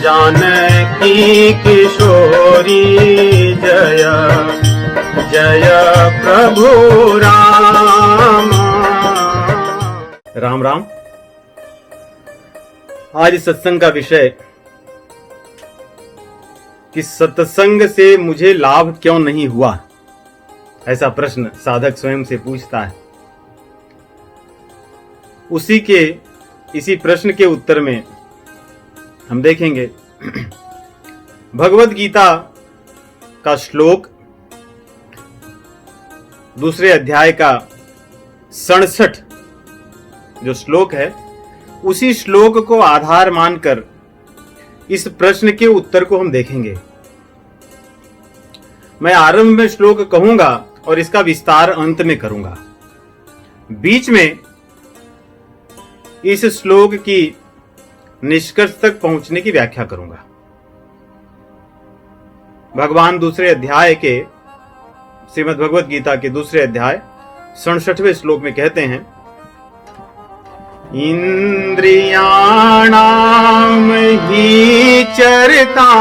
जानकी किशोरी जय जय प्रभु राम। राम राम। आज सत्संग का विषय कि सत्संग से मुझे लाभ क्यों नहीं हुआ, ऐसा प्रश्न साधक स्वयं से पूछता है। इसी प्रश्न के उत्तर में हम देखेंगे भगवत गीता का श्लोक, दूसरे अध्याय का 67 जो श्लोक है, उसी श्लोक को आधार मानकर इस प्रश्न के उत्तर को हम देखेंगे। मैं आरंभ में श्लोक कहूंगा और इसका विस्तार अंत में करूंगा। बीच में इस श्लोक की निष्कर्ष तक पहुंचने की व्याख्या करूंगा। भगवान दूसरे अध्याय के, श्रीमद् भगवत गीता के दूसरे अध्याय 67वें श्लोक में कहते हैं, इंद्रियाणाम ही चरता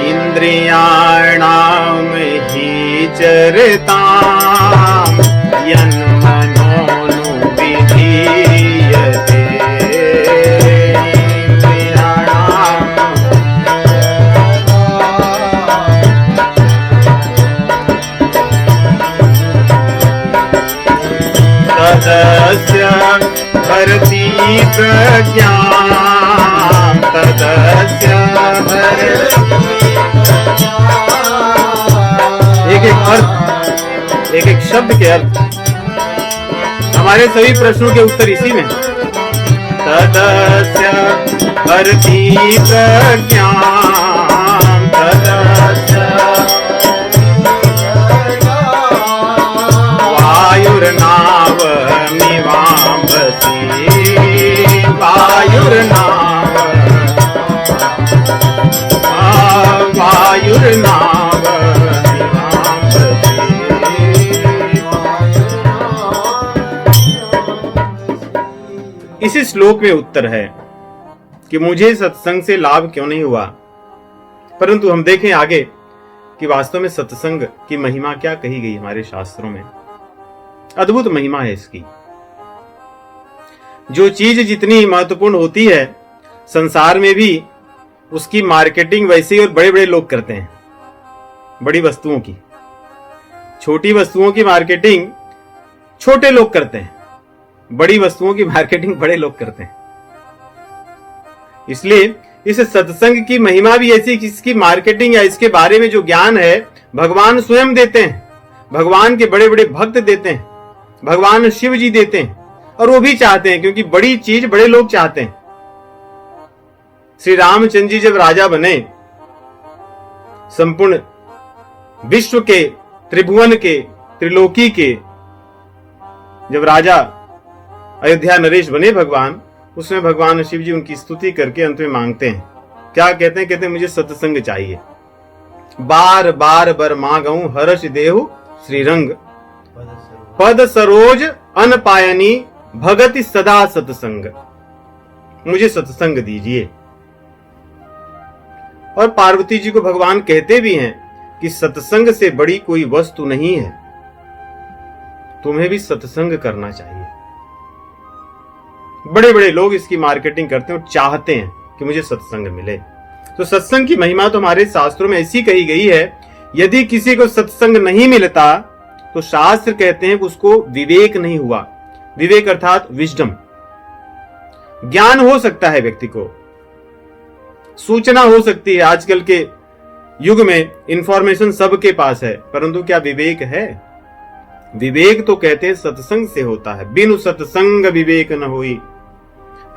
इंद्रियाणाम ही चरता यन्मनोनुविधीयते तदस्य भरति प्रज्ञां तदस्य एक एक शब्द के अर्थ, हमारे सभी प्रश्नों के उत्तर इसी में। तदस्य भरति प्रज्ञां तदस्य वायुर्नावमिवाम्भसि इसी श्लोक में उत्तर है कि मुझे सत्संग से लाभ क्यों नहीं हुआ। परंतु हम देखें आगे कि वास्तव में सत्संग की महिमा क्या कही गई हमारे शास्त्रों में। अद्भुत महिमा है इसकी। जो चीज जितनी महत्वपूर्ण होती है, संसार में भी उसकी मार्केटिंग वैसे ही और बड़े बड़े लोग करते हैं। बड़ी वस्तुओं की, छोटी वस्तुओं की मार्केटिंग छोटे लोग करते हैं, बड़ी वस्तुओं की मार्केटिंग बड़े लोग करते हैं। इसलिए इस सत्संग की महिमा भी ऐसी कि इसकी मार्केटिंग या इसके बारे में जो ज्ञान है भगवान स्वयं देते हैं, भगवान के बड़े बड़े भक्त देते हैं, भगवान शिव जी देते हैं, और वो भी चाहते हैं क्योंकि बड़ी चीज बड़े लोग चाहते हैं। श्री रामचंद्र जी जब राजा बने, संपूर्ण विश्व के, त्रिभुवन के, त्रिलोकी के जब राजा अयोध्या नरेश बने भगवान, उसमें भगवान शिव जी उनकी स्तुति करके अंत में मांगते हैं। क्या कहते हैं? कहते हैं मुझे सत्संग चाहिए, बार बार बर मांगऊं हर्ष देहु श्रीरंग पद सरोज अनपायनी भगति सदा सत्संग। मुझे सत्संग दीजिए। और पार्वती जी को भगवान कहते भी हैं कि सत्संग से बड़ी कोई वस्तु नहीं है, तुम्हें भी सत्संग करना चाहिए। बड़े बड़े लोग इसकी मार्केटिंग करते हैं और चाहते हैं कि मुझे सत्संग मिले। तो सत्संग की महिमा तो हमारे शास्त्रों में ऐसी कही गई है, यदि किसी को सत्संग नहीं मिलता तो शास्त्र कहते हैं कि उसको विवेक नहीं हुआ। विवेक अर्थात विजडम, ज्ञान हो सकता है व्यक्ति को, सूचना हो सकती है। आजकल के युग में इंफॉर्मेशन सबके पास है, परंतु क्या विवेक है? विवेक तो कहते हैं सत्संग से होता है। बिनु सत्संग विवेक न होई,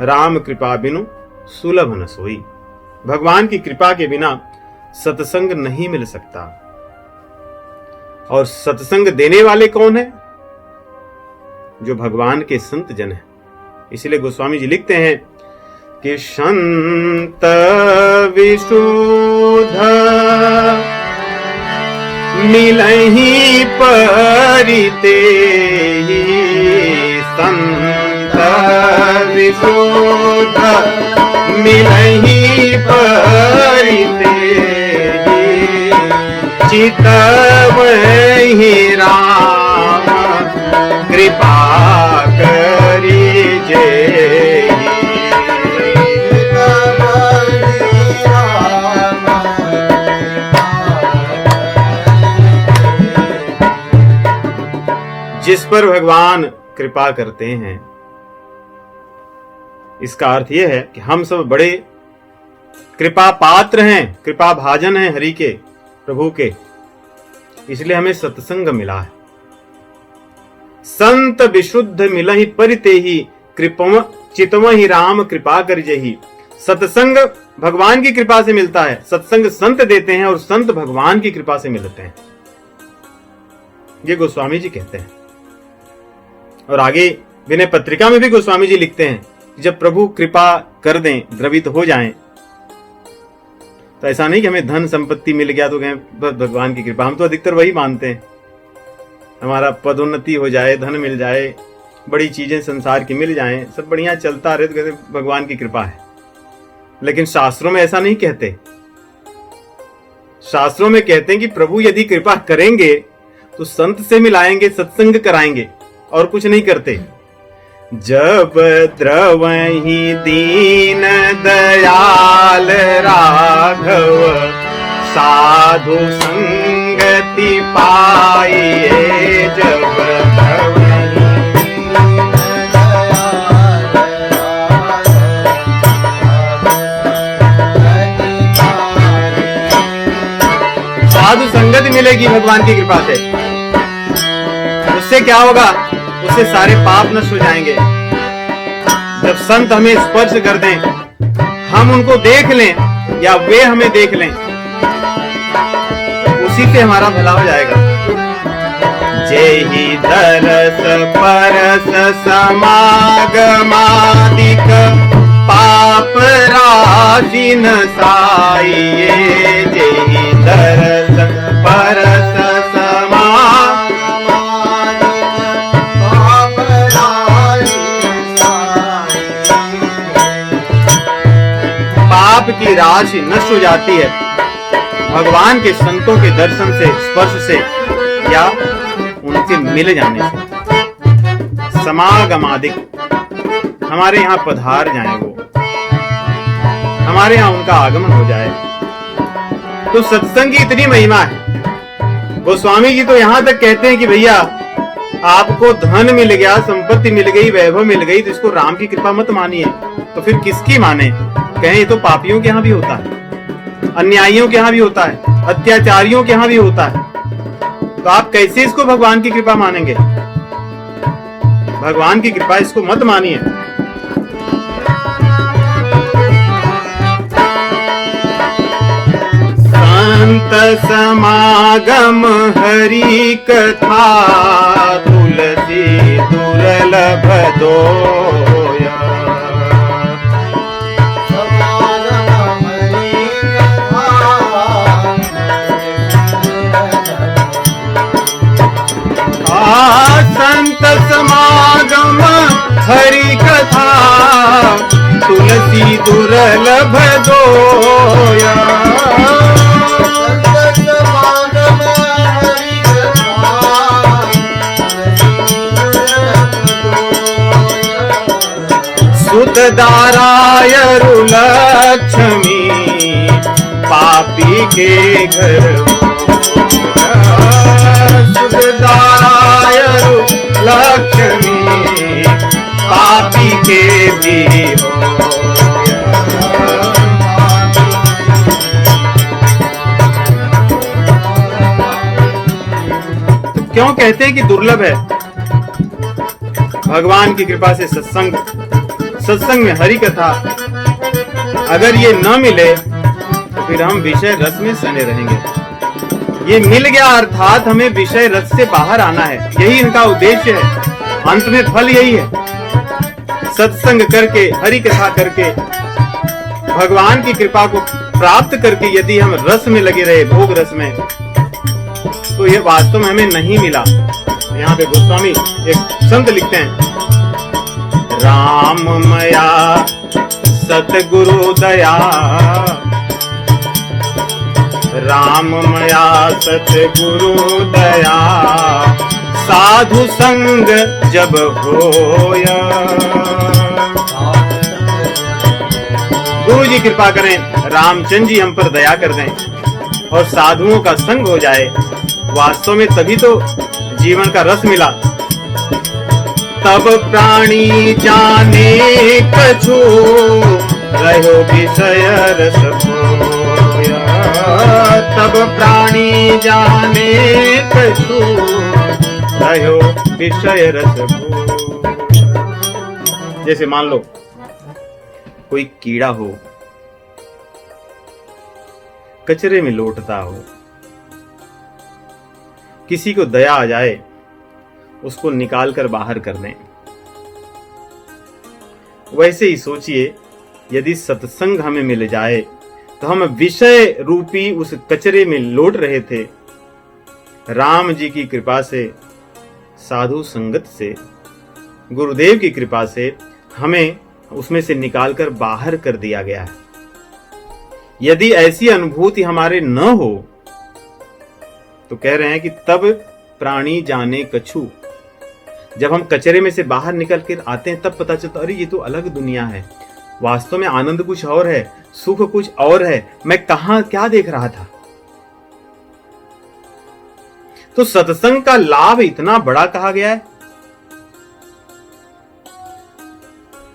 राम कृपा बिनु सुलभ न सोई। भगवान की कृपा के बिना सत्संग नहीं मिल सकता। और सत्संग देने वाले कौन है? जो भगवान के संत जन है। इसलिए गोस्वामी जी लिखते हैं कि संत विशुद्ध मिलहि परिते, संत विशुद्ध मिलहि परिते चितवहि राम कृपा करिजे। जिस पर भगवान कृपा करते हैं, इसका अर्थ यह है कि हम सब बड़े कृपा पात्र हैं, कृपा भाजन हैं हरि के, प्रभु के, इसलिए हमें सत्संग मिला है। संत विशुद्ध मिलहि परितेहि कृपम चितवहि राम कृपा करिजेहि। सत्संग भगवान की कृपा से मिलता है, सत्संग संत देते हैं और संत भगवान की कृपा से मिलते हैं, ये गोस्वामी जी कहते हैं। और आगे विनय पत्रिका में भी गोस्वामी जी लिखते हैं कि जब प्रभु कृपा कर दें, द्रवित हो जाएं, तो ऐसा नहीं कि हमें धन संपत्ति मिल गया तो कहें बस भगवान की कृपा। हम तो अधिकतर वही मानते हैं, हमारा पदोन्नति हो जाए, धन मिल जाए, बड़ी चीजें संसार की मिल जाएं, सब बढ़िया चलता रहे तो कहते भगवान की कृपा है। लेकिन शास्त्रों में ऐसा नहीं कहते। शास्त्रों में कहते हैं कि प्रभु यदि कृपा करेंगे तो संत से मिलाएंगे, सत्संग कराएंगे, और कुछ नहीं करते। जब द्रवहि दीन दयाल राघव साधु संगति पाइए। जब साधु संगति मिलेगी भगवान की कृपा से, उससे क्या होगा? उससे सारे पाप नष्ट हो जाएंगे। जब संत हमें स्पर्श कर दें, हम उनको देख लें या वे हमें देख लें, उसी से हमारा भला हो जाएगा। जेहि दरस परस समागमादिक पाप राशि नसाइए। जेहि दरस परस पाप की राशि नष्ट हो जाती है भगवान के संतों के दर्शन से, स्पर्श से या उनके मिल जाने से। समागमादिक, हमारे यहाँ पधार जाए, वो हमारे यहाँ उनका आगमन हो जाए, तो सत्संग की इतनी महिमा है। गोस्वामी जी तो यहाँ तक कहते हैं कि भैया आपको धन मिल गया, संपत्ति मिल गई, वैभव मिल गई, तो इसको राम की कृपा मत मानिए, तो फिर किसकी माने? कहें ये तो पापियों के यहाँ भी होता है, अन्यायियों के यहाँ भी होता है, अत्याचारियों के यहाँ भी होता है, तो आप कैसे इसको भगवान की कृपा मानेंगे? भगवान की कृपा इसको मत मानिए। संत समागम हरि कथा तुलसी दुर्लभ दोया। संत समागम हरि कथा तुलसी दुर्लभ दोया। सुत दारायरु लक्ष्मी पापी के घर। सुत दारायरु लक्ष्मी पापी के भी हो। क्यों कहते हैं कि दुर्लभ है? भगवान की कृपा से सत्संग में हरि कथा अगर ये न मिले तो फिर हम विषय रस में सने रहेंगे। ये मिल गया अर्थात हमें विषय रस से बाहर आना है, यही इनका उद्देश्य है। अंत में फल यही है। सत्संग करके, हरि कथा करके, भगवान की कृपा को प्राप्त करके यदि हम रस में लगे रहे, भोग रस में, तो ये वास्तव में हमें नहीं मिला। यहाँ पे गोस्वामी एक संत लिखते हैं, राम मया सतगुरु दया, राम मया सतगुरु दया, साधु संग जब होया। गुरु जी कृपा करें, रामचंद्र जी हम पर दया कर दें और साधुओं का संग हो जाए। वास्तव में तभी तो जीवन का रस मिला। तब प्राणी जाने कछु, रहो विषय रस खोया। तब प्राणी जाने कछु, रहो विषय रस खोया। जैसे मान लो कोई कीड़ा हो, कचरे में लौटता हो, किसी को दया आ जाए, उसको निकालकर बाहर कर दें। वैसे ही सोचिए, यदि सत्संग हमें मिल जाए तो हम विषय रूपी उस कचरे में लौट रहे थे, राम जी की कृपा से, साधु संगत से, गुरुदेव की कृपा से हमें उसमें से निकालकर बाहर कर दिया गया है। यदि ऐसी अनुभूति हमारे न हो तो कह रहे हैं कि तब प्राणी जाने कछु। जब हम कचरे में से बाहर निकल कर आते हैं तब पता चलता, अरे ये तो अलग दुनिया है। वास्तव में आनंद कुछ और है, सुख कुछ और है। मैं कहां क्या देख रहा था। तो सत्संग का लाभ इतना बड़ा कहा गया है।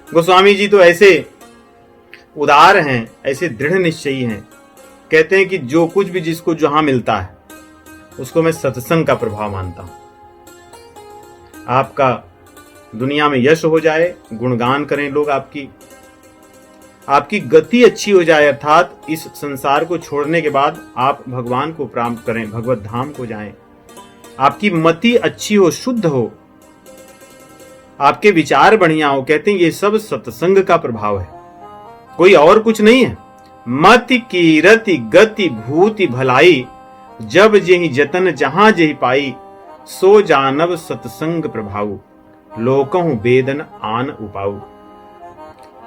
गोस्वामी जी तो ऐसे उदार हैं, ऐसे दृढ़ निश्चयी हैं। कहते हैं कि जो कुछ भी जिसको जहां मिलता है उसको मैं सत्संग का प्रभाव मानता हूं। आपका दुनिया में यश हो जाए, गुणगान करें लोग, आपकी गति अच्छी हो जाए, अर्थात इस संसार को छोड़ने के बाद आप भगवान को प्राप्त करें, भगवत धाम को जाएं। आपकी मति अच्छी हो, शुद्ध हो, आपके विचार बढ़िया हो। कहते हैं ये सब सत्संग का प्रभाव है, कोई और कुछ नहीं है। मति की रति गति भूति भलाई, जब जेहि जतन जहां जेहि पाई, सो जानव सत्संग प्रभाव, लोकहु वेदन आन उपाऊ।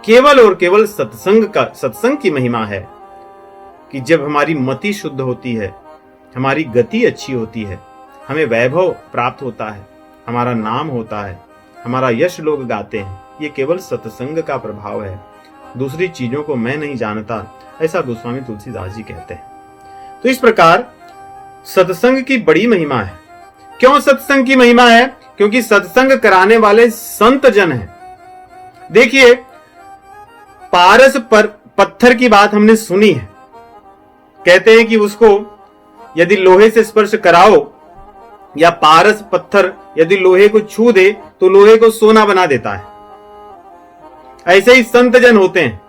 केवल और केवल सत्संग की महिमा है कि जब हमारी मति शुद्ध होती है, हमारी गति अच्छी होती है, हमें वैभव प्राप्त होता है, हमारा नाम होता है, हमारा यश लोग गाते हैं। ये केवल सत्संग का प्रभाव है, दूसरी चीजों को मैं नहीं जानता, ऐसा गोस्वामी तुलसीदास जी कहते हैं। तो इस प्रकार सत्संग की बड़ी महिमा है। क्यों सत्संग की महिमा है? क्योंकि सत्संग कराने वाले संत जन हैं। देखिए, पारस पर पत्थर की बात हमने सुनी है। कहते हैं कि उसको यदि लोहे से स्पर्श कराओ या पारस पत्थर यदि लोहे को छू दे तो लोहे को सोना बना देता है। ऐसे ही संत जन होते हैं।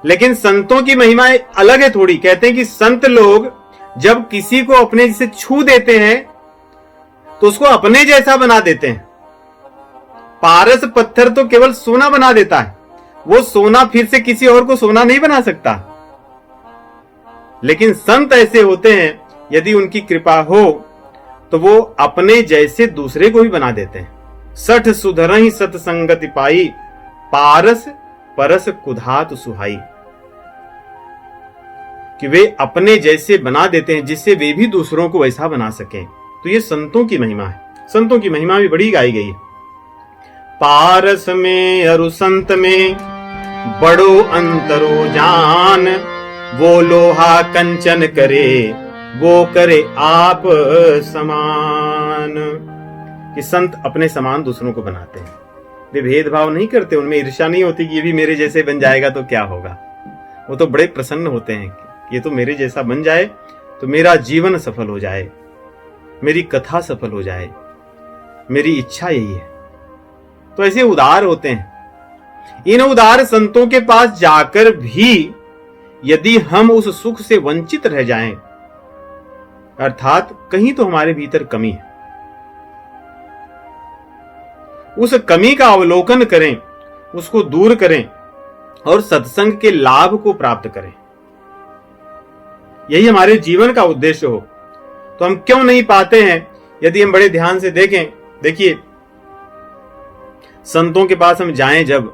लेकिन संतों की महिमा अलग है थोड़ी। कहते हैं कि संत लोग जब किसी को अपने जैसे छू देते हैं तो उसको अपने जैसा बना देते हैं। पारस पत्थर तो केवल सोना बना देता है, वो सोना फिर से किसी और को सोना नहीं बना सकता। लेकिन संत ऐसे होते हैं, यदि उनकी कृपा हो तो वो अपने जैसे दूसरे को भी बना देते हैं। सठ सुधरहि सतसंगति पाई, पारस परस कुधात सुहाई। कि वे अपने जैसे बना देते हैं जिससे वे भी दूसरों को वैसा बना सकें। तो ये संतों की महिमा है। संतों की महिमा भी बड़ी गाई गई है। पारस में अरु संत में बड़ो अंतरो जान, वो लोहा कंचन करे वो करे आप समान। कि संत अपने समान दूसरों को बनाते हैं, वे भेदभाव नहीं करते, उनमें ईर्ष्या नहीं होती कि ये भी मेरे जैसे बन जाएगा तो क्या होगा। वो तो बड़े प्रसन्न होते हैं कि ये तो मेरे जैसा बन जाए तो मेरा जीवन सफल हो जाए, मेरी कथा सफल हो जाए, मेरी इच्छा यही है। तो ऐसे उदार होते हैं। इन उदार संतों के पास जाकर भी यदि हम उस सुख से वंचित रह जाएं, अर्थात कहीं तो हमारे भीतर कमी है, उस कमी का अवलोकन करें, उसको दूर करें और सत्संग के लाभ को प्राप्त करें। यही हमारे जीवन का उद्देश्य हो। तो हम क्यों नहीं पाते हैं? यदि हम बड़े ध्यान से देखें, देखिए संतों के पास हम जाएं जब,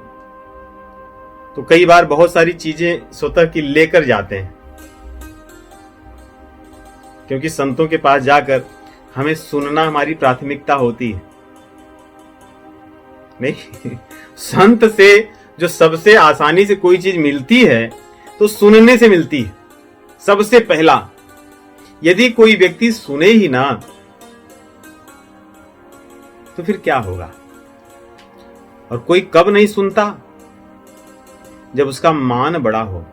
तो कई बार बहुत सारी चीजें स्वतः की लेकर जाते हैं, क्योंकि संतों के पास जाकर हमें सुनना हमारी प्राथमिकता होती है। नहीं, संत से जो सबसे आसानी से कोई चीज मिलती है तो सुनने से मिलती है सबसे पहला। यदि कोई व्यक्ति सुने ही ना तो फिर क्या होगा? और कोई कब नहीं सुनता? जब उसका मान बड़ा हो,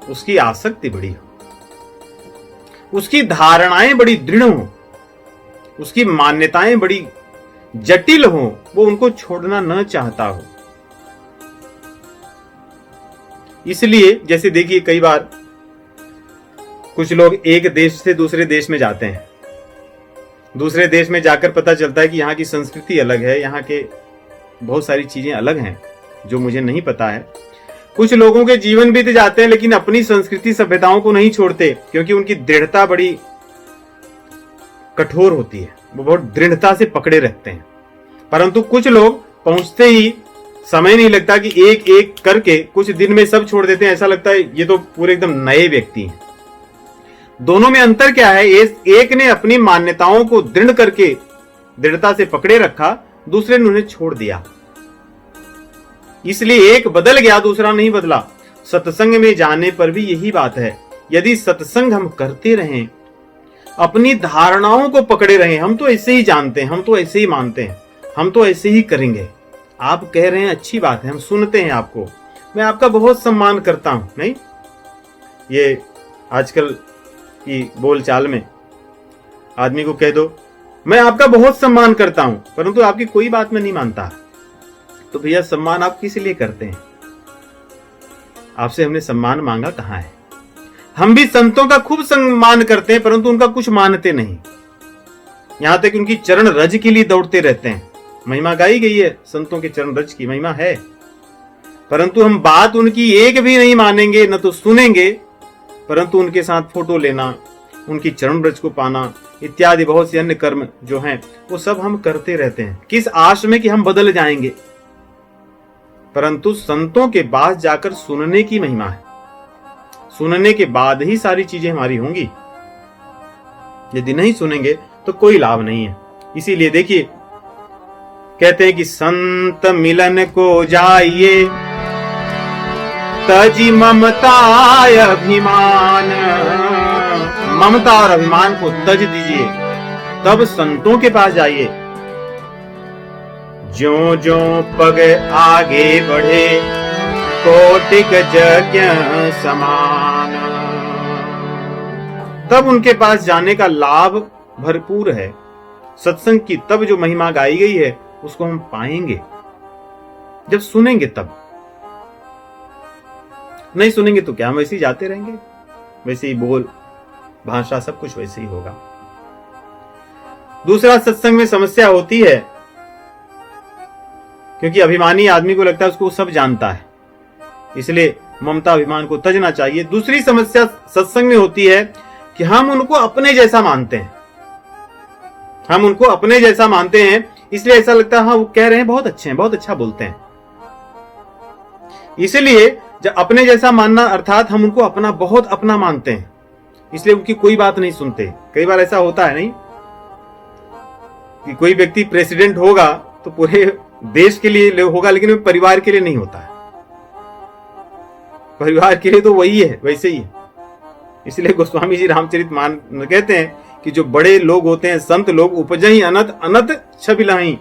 उसकी आसक्ति बड़ी हो, उसकी धारणाएं बड़ी दृढ़ हो, उसकी मान्यताएं बड़ी जटिल हो, वो उनको छोड़ना न चाहता हो। इसलिए जैसे देखिए, कई बार कुछ लोग एक देश से दूसरे देश में जाते हैं, दूसरे देश में जाकर पता चलता है कि यहाँ की संस्कृति अलग है, यहाँ के बहुत सारी चीजें अलग हैं जो मुझे नहीं पता है। कुछ लोगों के जीवन बीत जाते हैं लेकिन अपनी संस्कृति सभ्यताओं को नहीं छोड़ते, क्योंकि उनकी दृढ़ता बड़ी कठोर होती है, वो बहुत दृढ़ता से पकड़े रहते हैं। परंतु कुछ लोग पहुंचते ही समय नहीं लगता कि एक एक करके कुछ दिन में सब छोड़ देते हैं, ऐसा लगता है ये तो पूरे एकदम नए व्यक्ति हैं। दोनों में अंतर क्या है? एक ने अपनी मान्यताओं को दृढ़ करके दृढ़ता से पकड़े रखा, दूसरे ने उन्हें छोड़ दिया। इसलिए एक बदल गया, दूसरा नहीं बदला। सत्संग में जाने पर भी यही बात है। यदि सत्संग हम करते रहें, अपनी धारणाओं को पकड़े रहें, हम तो ऐसे ही जानते हैं, हम तो ऐसे ही मानते हैं, हम तो ऐसे ही करेंगे, आप कह रहे हैं अच्छी बात है, हम सुनते हैं आपको, मैं आपका बहुत सम्मान करता हूं। नहीं, ये आजकल की बोलचाल में आदमी को कह दो मैं आपका बहुत सम्मान करता हूं, परंतु आपकी कोई बात में नहीं मानता, तो भैया सम्मान आप किस लिए करते हैं? आपसे हमने सम्मान मांगा कहां है? हम भी संतों का खूब सम्मान करते हैं, परंतु उनका कुछ मानते नहीं, यहां तक उनकी चरण रज के लिए दौड़ते रहते हैं। महिमा गाई गई है, संतों के चरण रज की महिमा है, परंतु हम बात उनकी एक भी नहीं मानेंगे, न तो सुनेंगे, परंतु उनके साथ फोटो लेना, उनकी चरण रज को पाना इत्यादि बहुत से अन्य कर्म जो हैं वो सब हम करते रहते हैं, किस आश में कि हम बदल जाएंगे। परंतु संतों के पास जाकर सुनने की महिमा है, सुनने के बाद ही सारी चीजें हमारी होंगी। यदि नहीं सुनेंगे तो कोई लाभ नहीं है। इसीलिए देखिए, कहते हैं कि संत मिलन को जाइए, तजी ममता अभिमान, ममता और अभिमान को तज दीजिए, तब संतों के पास जाइए। ज्यों ज्यों पग आगे बढ़े, कोटिक यज्ञ समान, तब उनके पास जाने का लाभ भरपूर है। सत्संग की तब जो महिमा गाई गई है उसको हम पाएंगे जब सुनेंगे। तब नहीं सुनेंगे तो क्या, हम वैसे ही जाते रहेंगे, वैसे ही बोल भाषा सब कुछ वैसे ही होगा। दूसरा, सत्संग में समस्या होती है क्योंकि अभिमानी आदमी को लगता है उसको सब जानता है, इसलिए ममता अभिमान को तजना चाहिए। दूसरी समस्या सत्संग में होती है कि हम उनको अपने जैसा मानते हैं, हम उनको अपने जैसा मानते हैं, इसलिए ऐसा लगता है हाँ वो कह रहे हैं बहुत अच्छे हैं, बहुत अच्छा बोलते हैं। इसलिए जब अपने जैसा मानना अर्थात हम उनको अपना बहुत अपना मानते हैं, इसलिए उनकी कोई बात नहीं सुनते। कई बार ऐसा होता है नहीं कि कोई व्यक्ति प्रेसिडेंट होगा तो पूरे देश के लिए होगा, लेकिन परिवार के लिए नहीं होता है। परिवार के लिए तो वही है, वैसे ही है। इसलिए गोस्वामी जी रामचरितमानस कहते हैं कि जो बड़े लोग होते हैं, संत लोग, उपजहि अनत अनत छबिलहि।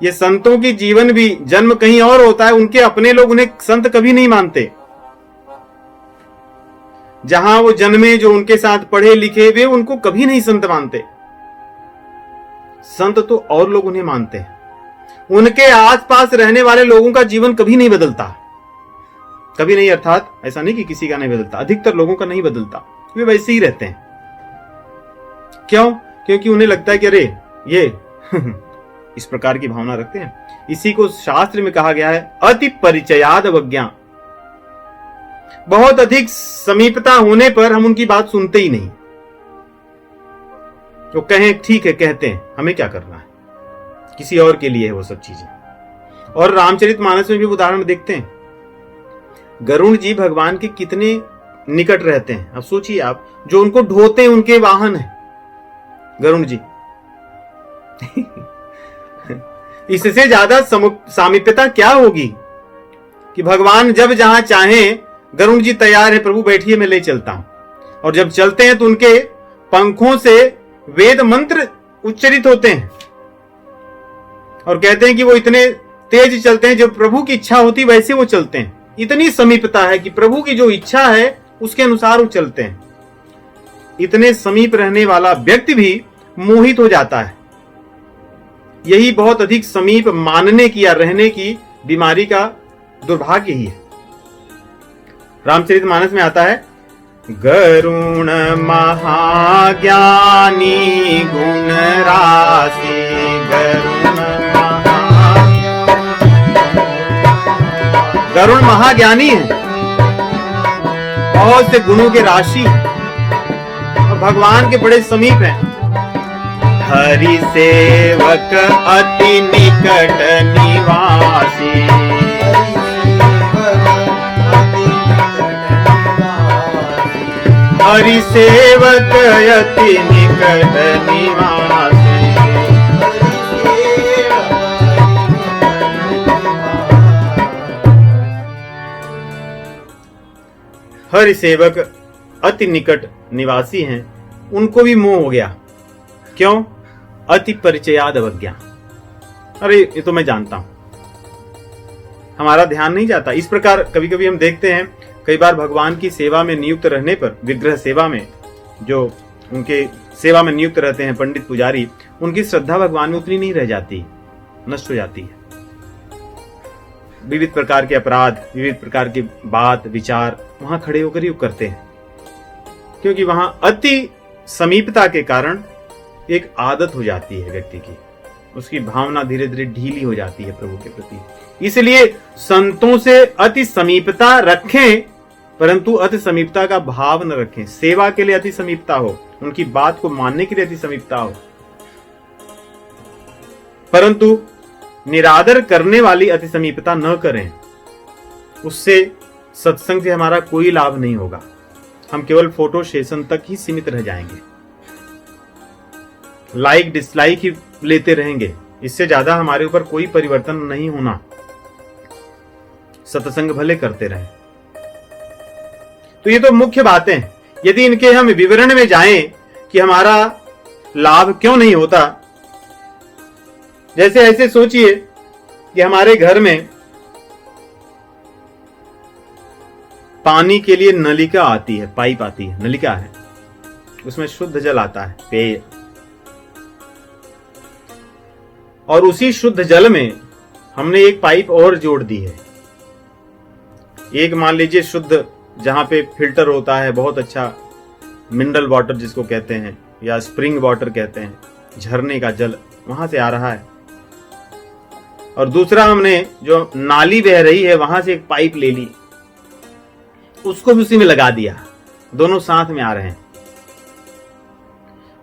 ये संतों की जीवन भी जन्म कहीं और होता है, उनके अपने लोग उन्हें संत कभी नहीं मानते। जहां वो जन्मे, जो उनके साथ पढ़े लिखे, वे उनको कभी नहीं संत मानते। संत तो और लोग उन्हें मानते हैं। उनके आसपास रहने वाले लोगों का जीवन कभी नहीं बदलता, कभी नहीं, अर्थात ऐसा नहीं कि किसी का नहीं बदलता, अधिकतर लोगों का नहीं बदलता, वे वैसे ही रहते हैं। क्यों? क्योंकि उन्हें लगता है कि अरे ये इस प्रकार की भावना रखते हैं। इसी को शास्त्र में कहा गया है अति परिचयाद अवज्ञा। बहुत अधिक समीपता होने पर हम उनकी बात सुनते ही नहीं। तो कहें ठीक है, कहते हैं, हमें क्या करना है, किसी और के लिए है वो सब चीजें। और रामचरितमानस में भी उदाहरण देखते हैं, गरुड़ जी भगवान के कितने निकट रहते हैं। अब सोचिए आप, जो उनको ढोते हैं उनके वाहन है गरुड़ जी। इससे ज्यादा सामीप्यता क्या होगी कि भगवान जब जहां चाहें, गरुड़ जी तैयार है, प्रभु बैठिए मैं ले चलता हूं। और जब चलते हैं तो उनके पंखों से वेद मंत्र उच्चरित होते हैं और कहते हैं कि वो इतने तेज चलते हैं, जब प्रभु की इच्छा होती वैसे वो चलते हैं। इतनी समीपता है कि प्रभु की जो इच्छा है उसके अनुसार वो चलते हैं। इतने समीप रहने वाला व्यक्ति भी मोहित हो जाता है। यही बहुत अधिक समीप मानने की या रहने की बीमारी का दुर्भाग्य ही है। रामचरितमानस में आता है, गरुण महाज्ञानी गुण राशि, गरुण महाज्ञानी है, बहुत से गुणों के राशि और भगवान के बड़े समीप हैं। हरि सेवक अति निकट निवासी, हरि सेवक अति निकट निवासी। हरि सेवक अति निकट निवासी हैं, उनको भी मोह हो गया। क्यों? अति परिचयाद अवज्ञा। अरे ये तो मैं जानता हूं, हमारा ध्यान नहीं जाता। इस प्रकार कभी कभी हम देखते हैं, कई बार भगवान की सेवा में नियुक्त रहने पर, विग्रह सेवा में जो उनके सेवा में नियुक्त रहते हैं पंडित पुजारी, उनकी श्रद्धा भगवान में उतनी नहीं रह जाती, नष्ट हो जाती है। विविध प्रकार के अपराध, विविध प्रकार की बात विचार वहां खड़े होकर ही करते हैं, क्योंकि वहां अति समीपता के कारण एक आदत हो जाती है व्यक्ति की, उसकी भावना धीरे धीरे ढीली हो जाती है प्रभु के प्रति। इसलिए संतों से अति समीपता रखें, परंतु अति समीपता का भाव न रखें। सेवा के लिए अति समीपता हो, उनकी बात को मानने के लिए अति समीपता हो, परंतु निरादर करने वाली अति समीपता न करें। उससे सत्संग से हमारा कोई लाभ नहीं होगा, हम केवल फोटो सेशन तक ही सीमित रह जाएंगे, लाइक डिसलाइक ही लेते रहेंगे। इससे ज्यादा हमारे ऊपर कोई परिवर्तन नहीं होना। सत्संग भले करते रहें। तो ये तो मुख्य बातें हैं। यदि इनके हम विवरण में जाएं कि हमारा लाभ क्यों नहीं होता, जैसे ऐसे सोचिए कि हमारे घर में पानी के लिए नलिका आती है, पाइप आती है, नलिका है, उसमें शुद्ध जल आता है, पेय, और उसी शुद्ध जल में हमने एक पाइप और जोड़ दी है। एक मान लीजिए शुद्ध, जहां पे फिल्टर होता है, बहुत अच्छा मिनरल वाटर जिसको कहते हैं, या स्प्रिंग वाटर कहते हैं, झरने का जल वहां से आ रहा है, और दूसरा हमने जो नाली बह रही है वहां से एक पाइप ले ली, उसको भी उसी में लगा दिया, दोनों साथ में आ रहे हैं।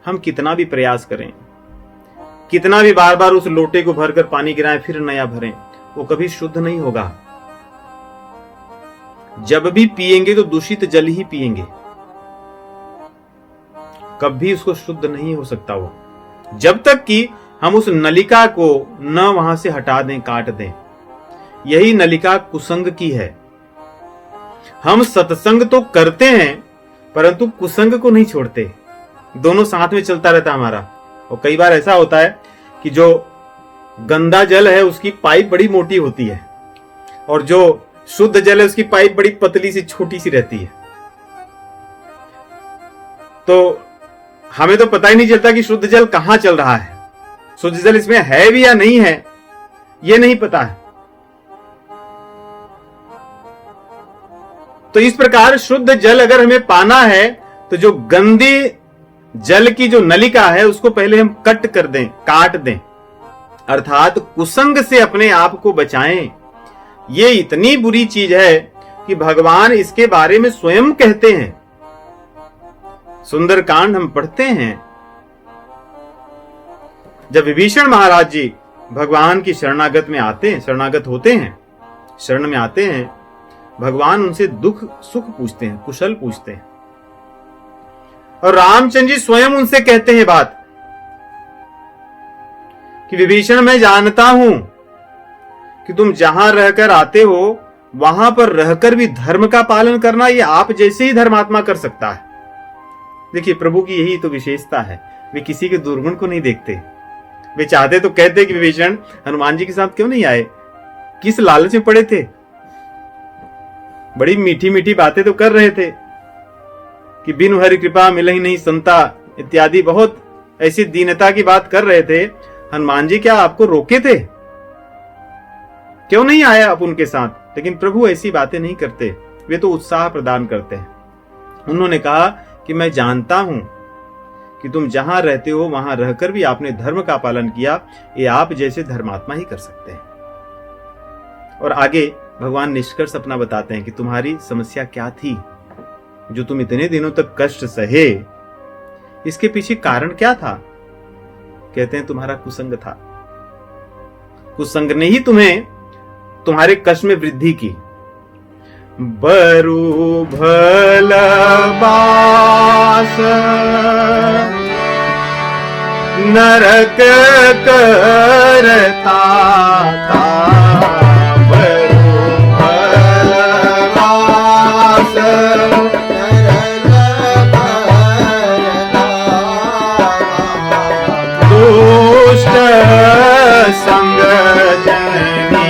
हम कितना भी प्रयास करें, कितना भी बार बार उस लोटे को भरकर पानी गिराएं फिर नया भरें, वो कभी शुद्ध नहीं होगा। जब भी पिएंगे तो दूषित जल ही पिएंगे, कभी उसको शुद्ध नहीं हो सकता वो, जब तक कि हम उस नलिका को न वहां से हटा दें, काट दें। यही नलिका कुसंग की है। हम सत्संग तो करते हैं परंतु कुसंग को नहीं छोड़ते, दोनों साथ में चलता रहता हमारा। और कई बार ऐसा होता है कि जो गंदा जल है उसकी पाइप बड़ी मोटी होती है, और जो शुद्ध जल है उसकी पाइप बड़ी पतली सी छोटी सी रहती है। तो हमें तो पता ही नहीं चलता कि शुद्ध जल कहां चल रहा है, शुद्ध जल इसमें है भी या नहीं है, ये नहीं पता है। तो इस प्रकार शुद्ध जल अगर हमें पाना है तो जो गंदे जल की जो नलिका है उसको पहले हम कट कर दें, काट दें, अर्थात कुसंग से अपने आप को बचाएं। ये इतनी बुरी चीज है कि भगवान इसके बारे में स्वयं कहते हैं। सुंदरकांड हम पढ़ते हैं, जब विभीषण महाराज जी भगवान की शरणागत होते हैं, शरण में आते हैं, भगवान उनसे दुख सुख पूछते हैं, कुशल पूछते हैं। और रामचंद्र जी स्वयं उनसे कहते हैं बात कि विभीषण, मैं जानता हूं कि तुम जहां रहकर आते हो वहां पर रहकर भी धर्म का पालन करना ये आप जैसे ही धर्मात्मा कर सकता है। देखिए, प्रभु की यही तो विशेषता है, वे किसी के दुर्गुण को नहीं देखते। वे चाहते तो कहते कि विभीषण हनुमान जी के साथ क्यों नहीं आए, किस लालच में पड़े थे, बड़ी मीठी मीठी बातें तो कर रहे थे कि बिनु हरि कृपा मिलहि नहीं संता इत्यादि, बहुत ऐसी दीनता की बात कर रहे थे। हनुमान जी क्या आपको रोके थे, क्यों नहीं आए आप उनके साथ? लेकिन प्रभु ऐसी बातें नहीं करते, वे तो उत्साह प्रदान करते हैं। उन्होंने कहा कि मैं जानता हूं कि तुम जहां रहते हो वहां रहकर भी आपने धर्म का पालन किया, ये आप जैसे धर्मात्मा ही कर सकते हैं। और आगे भगवान निष्कर्ष अपना बताते हैं कि तुम्हारी समस्या क्या थी, जो तुम इतने दिनों तक कष्ट सहे, इसके पीछे कारण क्या था? कहते हैं तुम्हारा कुसंग था। कुसंग ने ही तुम्हारे कष्ट में वृद्धि की। बरु भल बास नरक करता था, बरु भल बास दुष्ट संग जननी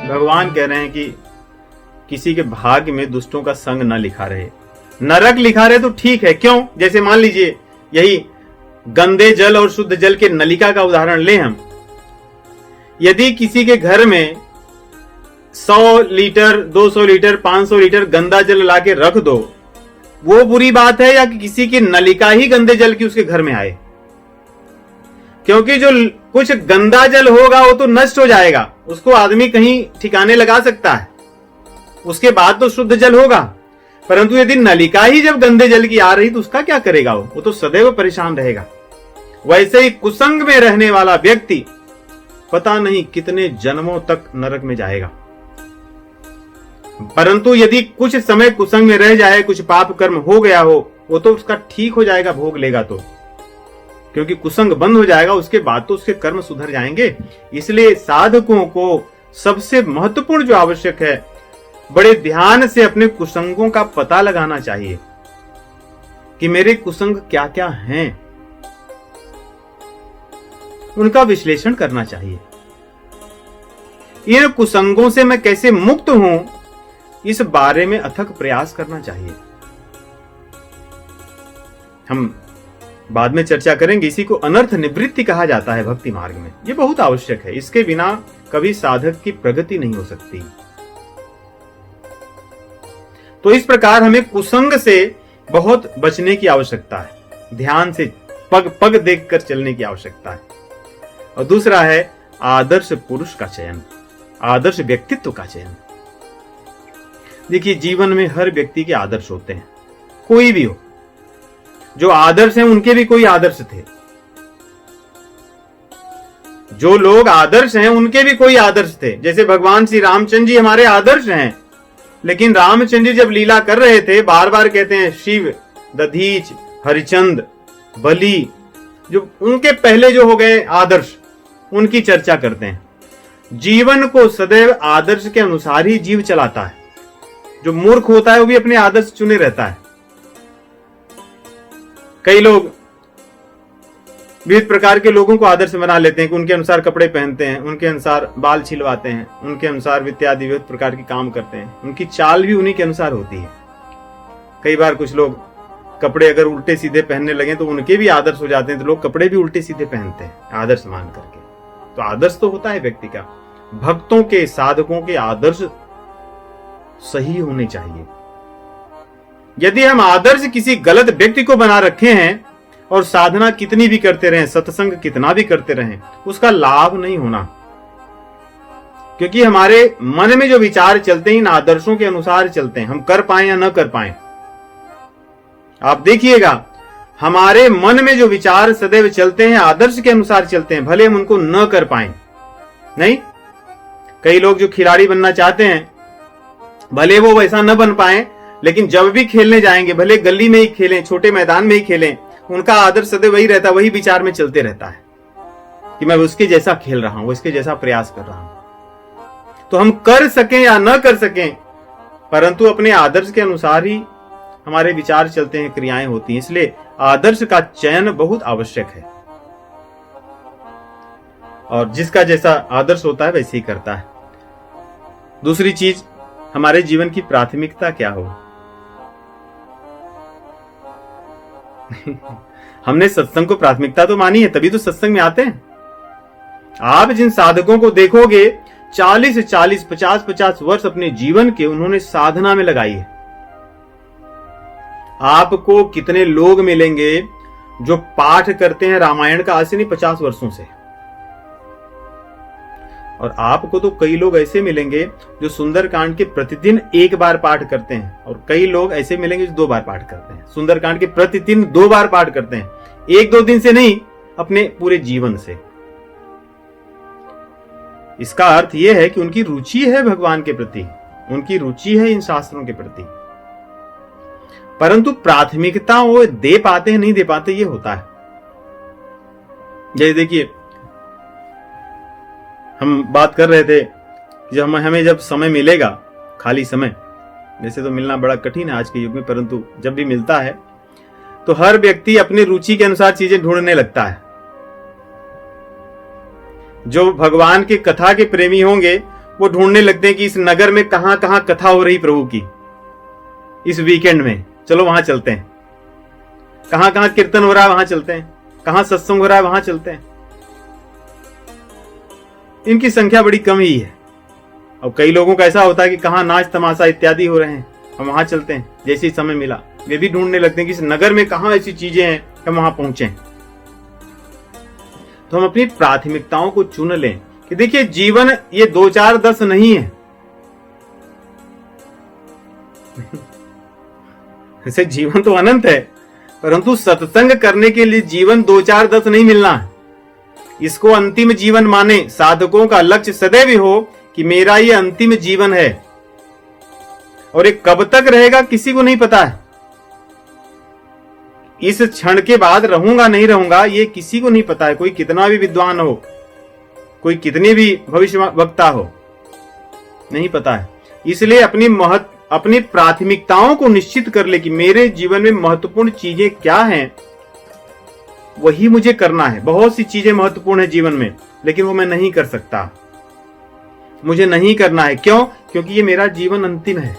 भगवान कह रहे हैं कि किसी के भाग्य में दुष्टों का संग न लिखा रहे। नरक लिखा रहे तो ठीक है, क्यों? जैसे मान लीजिए यही गंदे जल और शुद्ध जल के नलिका का उदाहरण लें हम। यदि किसी के घर में 100 लीटर 200 लीटर 500 लीटर गंदा जल लाके रख दो, वो बुरी बात है, या कि किसी की नलिका ही गंदे जल की उसके घर में आए? क्योंकि जो कुछ गंदा जल होगा वो तो नष्ट हो जाएगा, उसको आदमी कहीं ठिकाने लगा सकता है, उसके बाद तो शुद्ध जल होगा। परंतु यदि नलिका ही जब गंदे जल की आ रही तो उसका क्या करेगा? वो तो सदैव परेशान रहेगा। वैसे ही कुसंग में रहने वाला व्यक्ति पता नहीं कितने जन्मों तक नरक में जाएगा। परंतु यदि कुछ समय कुसंग में रह जाए, कुछ पाप कर्म हो गया हो, वो तो उसका ठीक हो जाएगा, भोग लेगा तो, क्योंकि कुसंग बंद हो जाएगा, उसके बाद तो उसके कर्म सुधर जाएंगे। इसलिए साधकों को सबसे महत्वपूर्ण जो आवश्यक है, बड़े ध्यान से अपने कुसंगों का पता लगाना चाहिए कि मेरे कुसंग क्या क्या हैं, उनका विश्लेषण करना चाहिए। इन कुसंगों से मैं कैसे मुक्त हूं, इस बारे में अथक प्रयास करना चाहिए। हम बाद में चर्चा करेंगे। इसी को अनर्थ निवृत्ति कहा जाता है भक्ति मार्ग में। यह बहुत आवश्यक है, इसके बिना कभी साधक की प्रगति नहीं हो सकती। तो इस प्रकार हमें कुसंग से बहुत बचने की आवश्यकता है, ध्यान से पग पग देखकर चलने की आवश्यकता है। और दूसरा है आदर्श पुरुष का चयन, आदर्श व्यक्तित्व का चयन। देखिए, जीवन में हर व्यक्ति के आदर्श होते हैं, कोई भी हो। जो आदर्श हैं उनके भी कोई आदर्श थे, जो लोग आदर्श हैं उनके भी कोई आदर्श थे। जैसे भगवान श्री रामचंद्र जी हमारे आदर्श हैं, लेकिन रामचंद्र जी जब लीला कर रहे थे, बार बार कहते हैं शिव, दधीच, हरिचंद, बलि, जो उनके पहले जो हो गए आदर्श, उनकी चर्चा करते हैं। जीवन को सदैव आदर्श के अनुसार ही जीव चलाता है। जो मूर्ख होता है वो भी अपने आदर्श चुने रहता है। कई लोग विविध प्रकार के लोगों को आदर्श बना लेते हैं कि उनके अनुसार कपड़े पहनते हैं, उनके अनुसार बाल छिलवाते हैं, उनके अनुसार इत्यादि विविध प्रकार के काम करते हैं। उनकी चाल भी उन्हीं के अनुसार होती है। कई बार कुछ लोग कपड़े अगर उल्टे सीधे पहनने लगे तो उनके भी आदर्श हो जाते हैं, तो लोग कपड़े भी उल्टे सीधे पहनते हैं आदर्श मान करके। तो आदर्श तो होता है व्यक्ति का। भक्तों के, साधकों के आदर्श सही होने चाहिए। यदि हम आदर्श किसी गलत व्यक्ति को बना रखे हैं और साधना कितनी भी करते रहें, सत्संग कितना भी करते रहें, उसका लाभ नहीं होना। क्योंकि हमारे मन में जो विचार चलते हैं इन आदर्शों के अनुसार चलते हैं, हम कर पाए या न कर पाए। आप देखिएगा, हमारे मन में जो विचार सदैव चलते हैं आदर्श के अनुसार चलते हैं, भले हम उनको न कर पाए। नहीं, कई लोग जो खिलाड़ी बनना चाहते हैं, भले वो वैसा न बन पाए, लेकिन जब भी खेलने जाएंगे, भले गली में ही खेलें, छोटे मैदान में ही खेलें, उनका आदर्श सदैव वही रहता, वही विचार में चलते रहता है कि मैं उसके जैसा खेल रहा हूं, उसके जैसा प्रयास कर रहा हूं। तो हम कर सकें या न कर सकें, परंतु अपने आदर्श के अनुसार ही हमारे विचार चलते हैं, क्रियाएं होती हैं। इसलिए आदर्श का चयन बहुत आवश्यक है, और जिसका जैसा आदर्श होता है वैसे ही करता है। दूसरी चीज, हमारे जीवन की प्राथमिकता क्या हो। हमने सत्संग को प्राथमिकता तो मानी है, तभी तो सत्संग में आते हैं। आप जिन साधकों को देखोगे 40-40, 50-50 वर्ष अपने जीवन के उन्होंने साधना में लगाई है। आपको कितने लोग मिलेंगे जो पाठ करते हैं रामायण का आज से नहीं 50 वर्षों से, और आपको तो कई लोग ऐसे मिलेंगे जो सुंदरकांड के प्रतिदिन एक बार पाठ करते हैं, और कई लोग ऐसे मिलेंगे जो 2 बार पाठ करते हैं। सुंदरकांड के प्रतिदिन 2 बार पाठ करते हैं, 1-2 दिन से नहीं, अपने पूरे जीवन से। इसका अर्थ यह है कि उनकी रुचि है भगवान के प्रति, उनकी रुचि है इन शास्त्रों के प्रति, परंतु प्राथमिकता वो दे पाते हैं नहीं दे पाते, ये होता है। जैसे देखिए, हम बात कर रहे थे जब हमें जब समय मिलेगा, खाली समय, वैसे तो मिलना बड़ा कठिन है आज के युग में, परंतु जब भी मिलता है तो हर व्यक्ति अपनी रुचि के अनुसार चीजें ढूंढने लगता है। जो भगवान के कथा के प्रेमी होंगे वो ढूंढने लगते हैं कि इस नगर में कहां कहां कथा हो रही प्रभु की, इस वीकेंड में चलो वहां चलते हैं, कहां कहां कीर्तन हो रहा है वहां चलते हैं, कहां सत्संग हो रहा है वहां चलते हैं। इनकी संख्या बड़ी कम ही है। और कई लोगों का ऐसा होता है कि कहां नाच तमाशा इत्यादि हो रहे हैं, हम वहां चलते हैं। जैसे ही समय मिला वे भी ढूंढने लगते हैं कि इस नगर में कहां ऐसी चीजें हैं, हम वहां पहुंचे। तो हम अपनी प्राथमिकताओं को चुन लें कि देखिए, जीवन ये 2, 4, 10 नहीं है। ऐसे जीवन तो अनंत है, परंतु सत्संग करने के लिए जीवन 2, 4, 10 नहीं मिलना है। इसको अंतिम जीवन माने। साधकों का लक्ष्य सदैव हो कि मेरा ये अंतिम जीवन है, और ये कब तक रहेगा किसी को नहीं पता है। इस क्षण के बाद रहूंगा नहीं रहूंगा ये किसी को नहीं पता है। कोई कितना भी विद्वान हो, कोई कितने भी भविष्य वक्ता हो, नहीं पता है। इसलिए अपनी प्राथमिकताओं को निश्चित कर ले कि मेरे जीवन में महत्वपूर्ण चीजें क्या हैं, वही मुझे करना है। बहुत सी चीजें महत्वपूर्ण है जीवन में, लेकिन वो मैं नहीं कर सकता, मुझे नहीं करना है। क्यों? क्योंकि ये मेरा जीवन अंतिम है।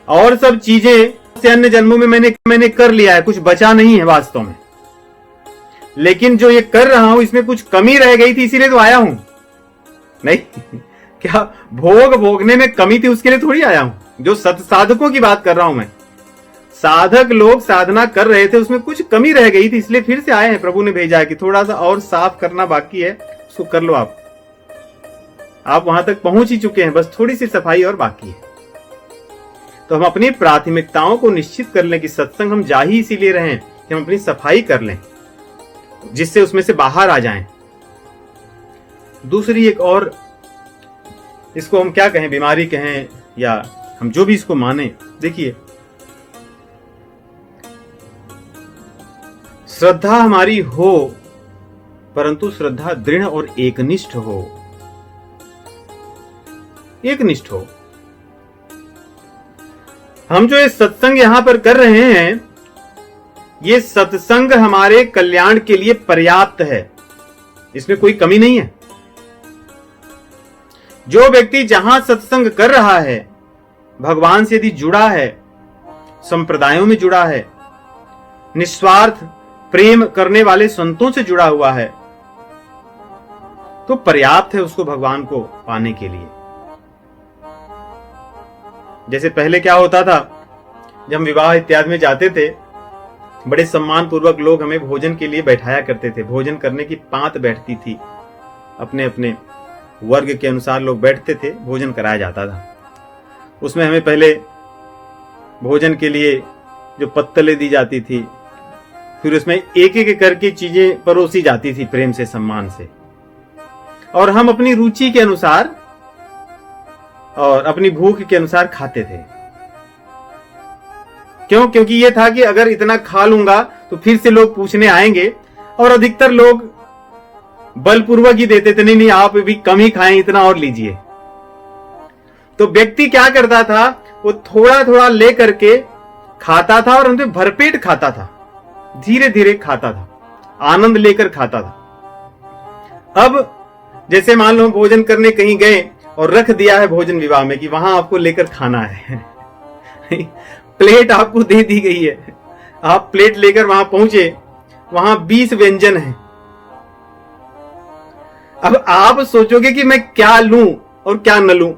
और सब चीजें से अन्य जन्मों में मैंने कर लिया है, कुछ बचा नहीं है वास्तव में। लेकिन जो ये कर रहा हूं इसमें कुछ कमी रह गई थी, इसीलिए तो आया हूं। नहीं, क्या भोग भोगने में कमी थी उसके लिए थोड़ी आया हूं। जो साधकों की बात कर रहा हूं मैं, साधक लोग साधना कर रहे थे, उसमें कुछ कमी रह गई थी, इसलिए फिर से आए हैं। प्रभु ने भेजा है कि थोड़ा सा और साफ करना बाकी है, उसको कर लो। आप वहां तक पहुंच ही चुके हैं, बस थोड़ी सी सफाई और बाकी है। तो हम अपनी प्राथमिकताओं को निश्चित कर लें कि सत्संग हम जा ही इसीलिए रहे हैं कि हम अपनी सफाई कर लें, जिससे उसमें से बाहर आ जाएं। दूसरी एक और, इसको हम क्या कहें, बीमारी कहें या हम जो भी इसको माने, देखिए, श्रद्धा हमारी हो, परंतु श्रद्धा दृढ़ और एकनिष्ठ हो। एकनिष्ठ हो। हम जो ये सत्संग यहां पर कर रहे हैं, ये सत्संग हमारे कल्याण के लिए पर्याप्त है, इसमें कोई कमी नहीं है। जो व्यक्ति जहां सत्संग कर रहा है, भगवान से यदि जुड़ा है, संप्रदायों में जुड़ा है, निस्वार्थ प्रेम करने वाले संतों से जुड़ा हुआ है, तो पर्याप्त है उसको भगवान को पाने के लिए। जैसे पहले क्या होता था, जब हम विवाह इत्यादि में जाते थे, बड़े सम्मान पूर्वक लोग हमें भोजन के लिए बैठाया करते थे। भोजन करने की पांत बैठती थी अपने अपने वर्ग के अनुसार लोग बैठते थे, भोजन कराया जाता था। उसमें हमें पहले भोजन के लिए जो पत्तलें दी जाती थी, फिर उसमें एक एक करके चीजें परोसी जाती थी प्रेम से, सम्मान से, और हम अपनी रुचि के अनुसार और अपनी भूख के अनुसार खाते थे। क्यों? क्योंकि ये था कि अगर इतना खा लूंगा तो फिर से लोग पूछने आएंगे, और अधिकतर लोग बलपूर्वक ही देते थे, नहीं नहीं आप भी कम ही खाएं, इतना और लीजिए। तो व्यक्ति क्या करता था, वो थोड़ा थोड़ा ले करके खाता था और उनसे भरपेट खाता था, धीरे धीरे खाता था, आनंद लेकर खाता था। अब जैसे मान लो भोजन करने कहीं गए और रख दिया है भोजन विवाह में कि वहां आपको लेकर खाना है प्लेट आपको दे दी गई है, आप प्लेट लेकर वहां पहुंचे, वहां 20 व्यंजन हैं। अब आप सोचोगे कि मैं क्या लूं और क्या न लूं।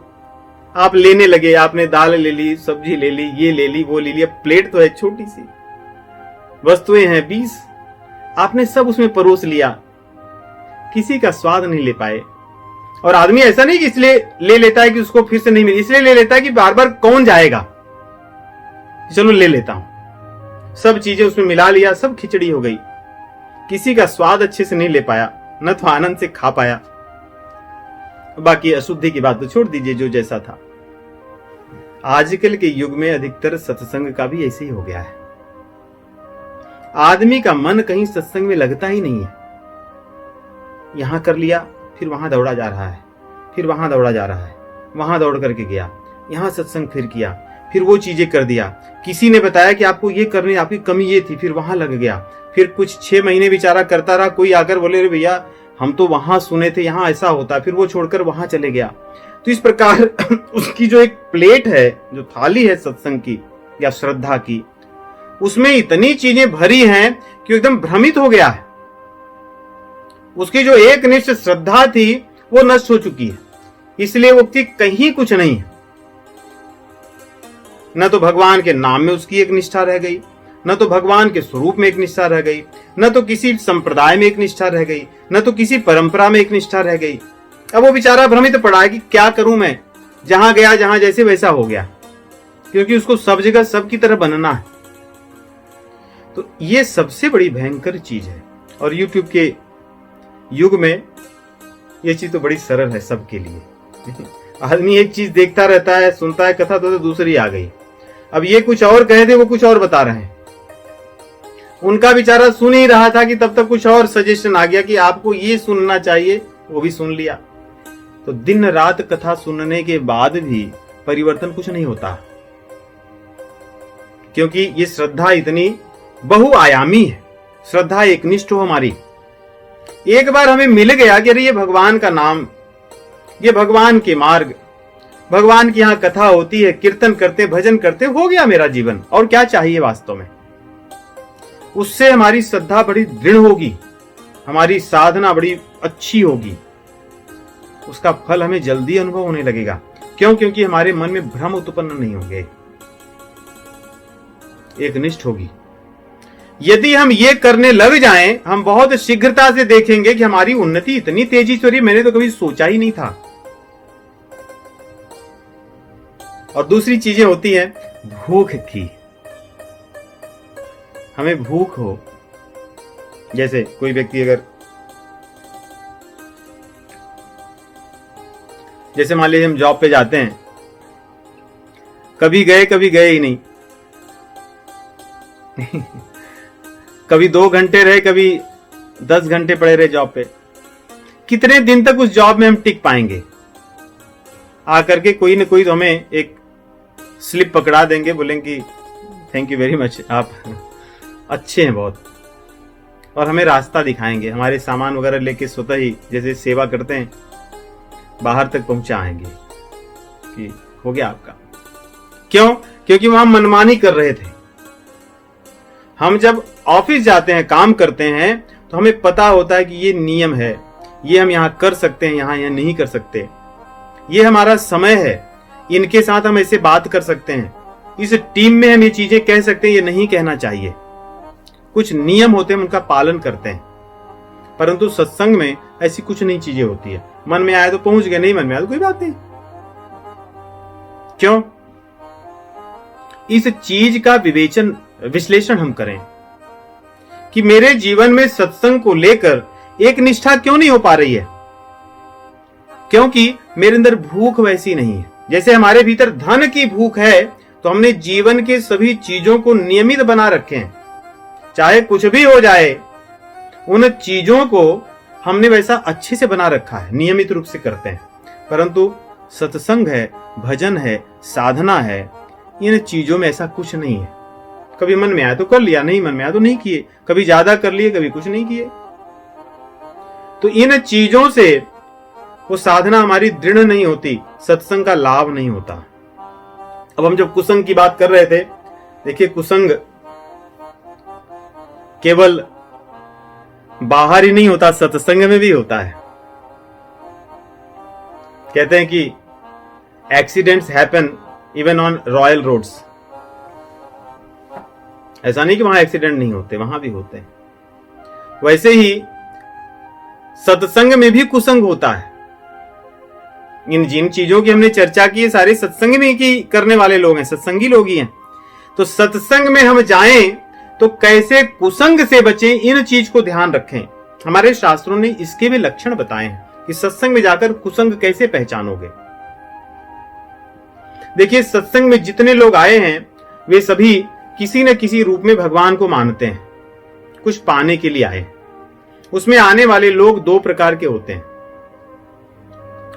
आप लेने लगे, आपने दाल ले ली, सब्जी ले ली, ये ले ली, वो ले लिया। प्लेट तो है छोटी सी, वस्तुएं हैं 20, आपने सब उसमें परोस लिया, किसी का स्वाद नहीं ले पाए। और आदमी ऐसा नहीं कि इसलिए ले लेता है कि उसको फिर से नहीं मिले, इसलिए ले लेता है कि बार बार कौन जाएगा, चलो ले लेता हूं। सब चीजें उसमें मिला लिया, सब खिचड़ी हो गई, किसी का स्वाद अच्छे से नहीं ले पाया, न तो आनंद से खा पाया। बाकी अशुद्धि की बात तो छोड़ दीजिए, जो जैसा था। आजकल के युग में अधिकतर सत्संग का भी ऐसे ही हो गया है। आदमी का मन कहीं सत्संग में लगता ही नहीं है। यहां कर लिया, फिर वहां दौड़ा जा रहा है, फिर वहां दौड़ा जा रहा है, वहां दौड़ करके गया, यहां सत्संग फिर किया, फिर वो चीजें कर दिया। किसी ने बताया कि आपको ये करनी, आपकी कमी ये थी, फिर वहां लग गया। फिर कुछ 6 महीने बेचारा करता रहा, कोई आकर बोले रे भैया हम तो वहां सुने थे यहां ऐसा होता, फिर वो छोड़कर वहां चले गया। तो इस प्रकार उसकी जो एक प्लेट है, जो थाली है सत्संग की या श्रद्धा की, उसमें इतनी चीजें भरी हैं कि एकदम भ्रमित हो गया है। उसकी जो एक निष्ठ श्रद्धा थी वो नष्ट हो चुकी है, इसलिए वो कहीं कुछ नहीं है। न तो भगवान के नाम में उसकी एक निष्ठा रह गई, न तो भगवान के स्वरूप में एक निष्ठा रह गई, न तो किसी संप्रदाय में एक निष्ठा रह गई, न तो किसी परंपरा में एक निष्ठा रह गई। अब वो बेचारा भ्रमित पड़ा है कि क्या करूं मैं, जहां गया जहां जैसे वैसा हो गया, क्योंकि उसको सब जगह सबकी तरह बनना है। तो ये सबसे बड़ी भयंकर चीज है। और YouTube के युग में ये चीज तो बड़ी सरल है सबके लिए। आदमी एक चीज देखता रहता है, सुनता है कथा, तो दूसरी आ गई। अब ये कुछ और कहे थे, वो कुछ और बता रहे हैं। उनका बेचारा सुन ही रहा था कि तब तक कुछ और सजेशन आ गया कि आपको ये सुनना चाहिए, वो भी सुन लिया। तो दिन रात कथा सुनने के बाद भी परिवर्तन कुछ नहीं होता, क्योंकि ये श्रद्धा इतनी बहुआयामी है। श्रद्धा एकनिष्ठ हो हमारी। एक बार हमें मिल गया कि अरे ये भगवान का नाम, ये भगवान के मार्ग, भगवान की यहां कथा होती है, कीर्तन करते, भजन करते, हो गया मेरा जीवन। और क्या चाहिए वास्तव में? उससे हमारी श्रद्धा बड़ी दृढ़ होगी, हमारी साधना बड़ी अच्छी होगी, उसका फल हमें जल्दी अनुभव होने लगेगा। क्यों? क्योंकि हमारे मन में भ्रम उत्पन्न नहीं होंगे, एक निष्ठ होगी। यदि हम ये करने लग जाएं, हम बहुत शीघ्रता से देखेंगे कि हमारी उन्नति इतनी तेजी से हो रही, मैंने तो कभी सोचा ही नहीं था। और दूसरी चीजें होती हैं भूख की। हमें भूख हो, जैसे कोई व्यक्ति अगर, जैसे मान लीजिए हम जॉब पे जाते हैं, कभी गए ही नहीं कभी 2 घंटे रहे, कभी 10 घंटे पड़े रहे जॉब पे। कितने दिन तक उस जॉब में हम टिक पाएंगे? आकर के कोई न कोई तो हमें एक स्लिप पकड़ा देंगे, बोलेंगे थैंक यू वेरी मच, आप अच्छे हैं बहुत, और हमें रास्ता दिखाएंगे। हमारे सामान वगैरह लेके स्वतः ही, जैसे सेवा करते हैं, बाहर तक पहुंचाएंगे कि हो गया आपका। क्यों? क्योंकि वहां मनमानी कर रहे थे। हम जब ऑफिस जाते हैं, काम करते हैं, तो हमें पता होता है कि ये नियम है, ये हम यहां कर सकते हैं, यहां नहीं कर सकते, ये हमारा समय है, इनके साथ हम ऐसे बात कर सकते हैं, इस टीम में हम ये चीजें कह सकते हैं, ये नहीं कहना चाहिए। कुछ नियम होते हैं, उनका पालन करते हैं। परंतु सत्संग में ऐसी कुछ नहीं चीजें होती है। मन में आया तो पहुंच गए, नहीं मन में आया तो कोई बात नहीं। क्यों? इस चीज का विश्लेषण हम करें कि मेरे जीवन में सत्संग को लेकर एक निष्ठा क्यों नहीं हो पा रही है। क्योंकि मेरे अंदर भूख वैसी नहीं है। जैसे हमारे भीतर धन की भूख है, तो हमने जीवन के सभी चीजों को नियमित बना रखे हैं, चाहे कुछ भी हो जाए उन चीजों को हमने वैसा अच्छे से बना रखा है, नियमित रूप से करते हैं। परंतु सत्संग है, भजन है, साधना है, इन चीजों में ऐसा कुछ नहीं है। कभी मन में आया तो कर लिया, नहीं मन में आया तो नहीं किए, कभी ज्यादा कर लिए, कभी कुछ नहीं किए। तो इन चीजों से वो साधना हमारी दृढ़ नहीं होती, सत्संग का लाभ नहीं होता। अब हम जब कुसंग की बात कर रहे थे, देखिए कुसंग केवल बाहर ही नहीं होता, सत्संग में भी होता है। कहते हैं कि accidents happen even on royal roads. ऐसा नहीं कि वहां एक्सीडेंट नहीं होते, वहां भी होते हैं। वैसे ही सत्संग में भी कुसंग होता है। इन जिन चीजों की हमने चर्चा की है, सारे सत्संग में की करने वाले लोग हैं, सत्संगी लोग ही हैं। तो सत्संग में हम जाएं तो कैसे कुसंग से बचें, इन चीज को ध्यान रखें। हमारे शास्त्रों ने इसके भी लक्षण बताए हैं कि सत्संग में जाकर कुसंग कैसे पहचानोगे। देखिए, सत्संग में जितने लोग आए हैं वे सभी किसी न किसी रूप में भगवान को मानते हैं, कुछ पाने के लिए आए। उसमें आने वाले लोग दो प्रकार के होते हैं।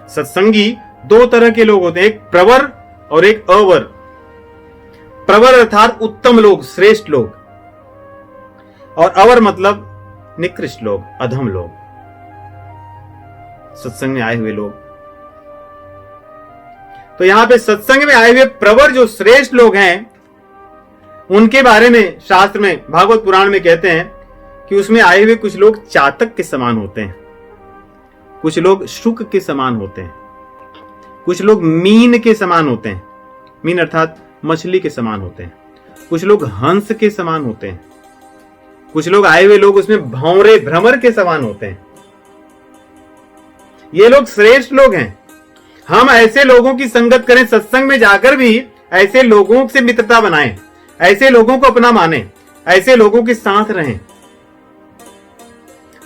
सत्संगी दो तरह के लोग होते हैं, एक प्रवर और एक अवर। प्रवर अर्थात उत्तम लोग, श्रेष्ठ लोग, और अवर मतलब निकृष्ट लोग, अधम लोग, सत्संग में आए हुए लोग। तो यहां पे सत्संग में आए हुए प्रवर जो श्रेष्ठ लोग हैं, उनके बारे में शास्त्र में, भागवत पुराण में कहते हैं कि उसमें आए हुए कुछ लोग चातक के समान होते हैं, कुछ लोग शुक के समान होते हैं, कुछ लोग मीन के समान होते हैं, मीन अर्थात मछली के समान होते हैं, कुछ लोग हंस के समान होते हैं, कुछ लोग आए हुए लोग उसमें भंवरे भ्रमर के समान होते हैं। ये लोग श्रेष्ठ लोग हैं। हम ऐसे लोगों की संगत करें, सत्संग में जाकर भी ऐसे लोगों से मित्रता बनाएं, ऐसे लोगों को अपना माने, ऐसे लोगों के साथ रहें।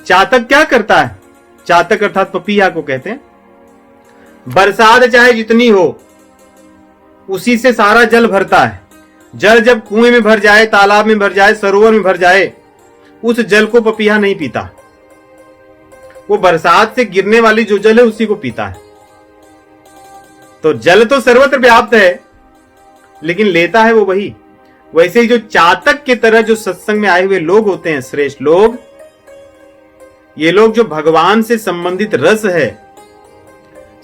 चातक क्या करता है? चातक अर्थात पपीहा को कहते हैं। बरसात चाहे जितनी हो, उसी से सारा जल भरता है। जल जब कुएं में भर जाए, तालाब में भर जाए, सरोवर में भर जाए, उस जल को पपीहा नहीं पीता। वो बरसात से गिरने वाली जो जल है उसी को पीता है। तो जल तो सर्वत्र व्याप्त है, लेकिन लेता है वो वही। वैसे ही जो चातक की तरह जो सत्संग में आए हुए लोग होते हैं, श्रेष्ठ लोग, ये लोग जो भगवान से संबंधित रस है,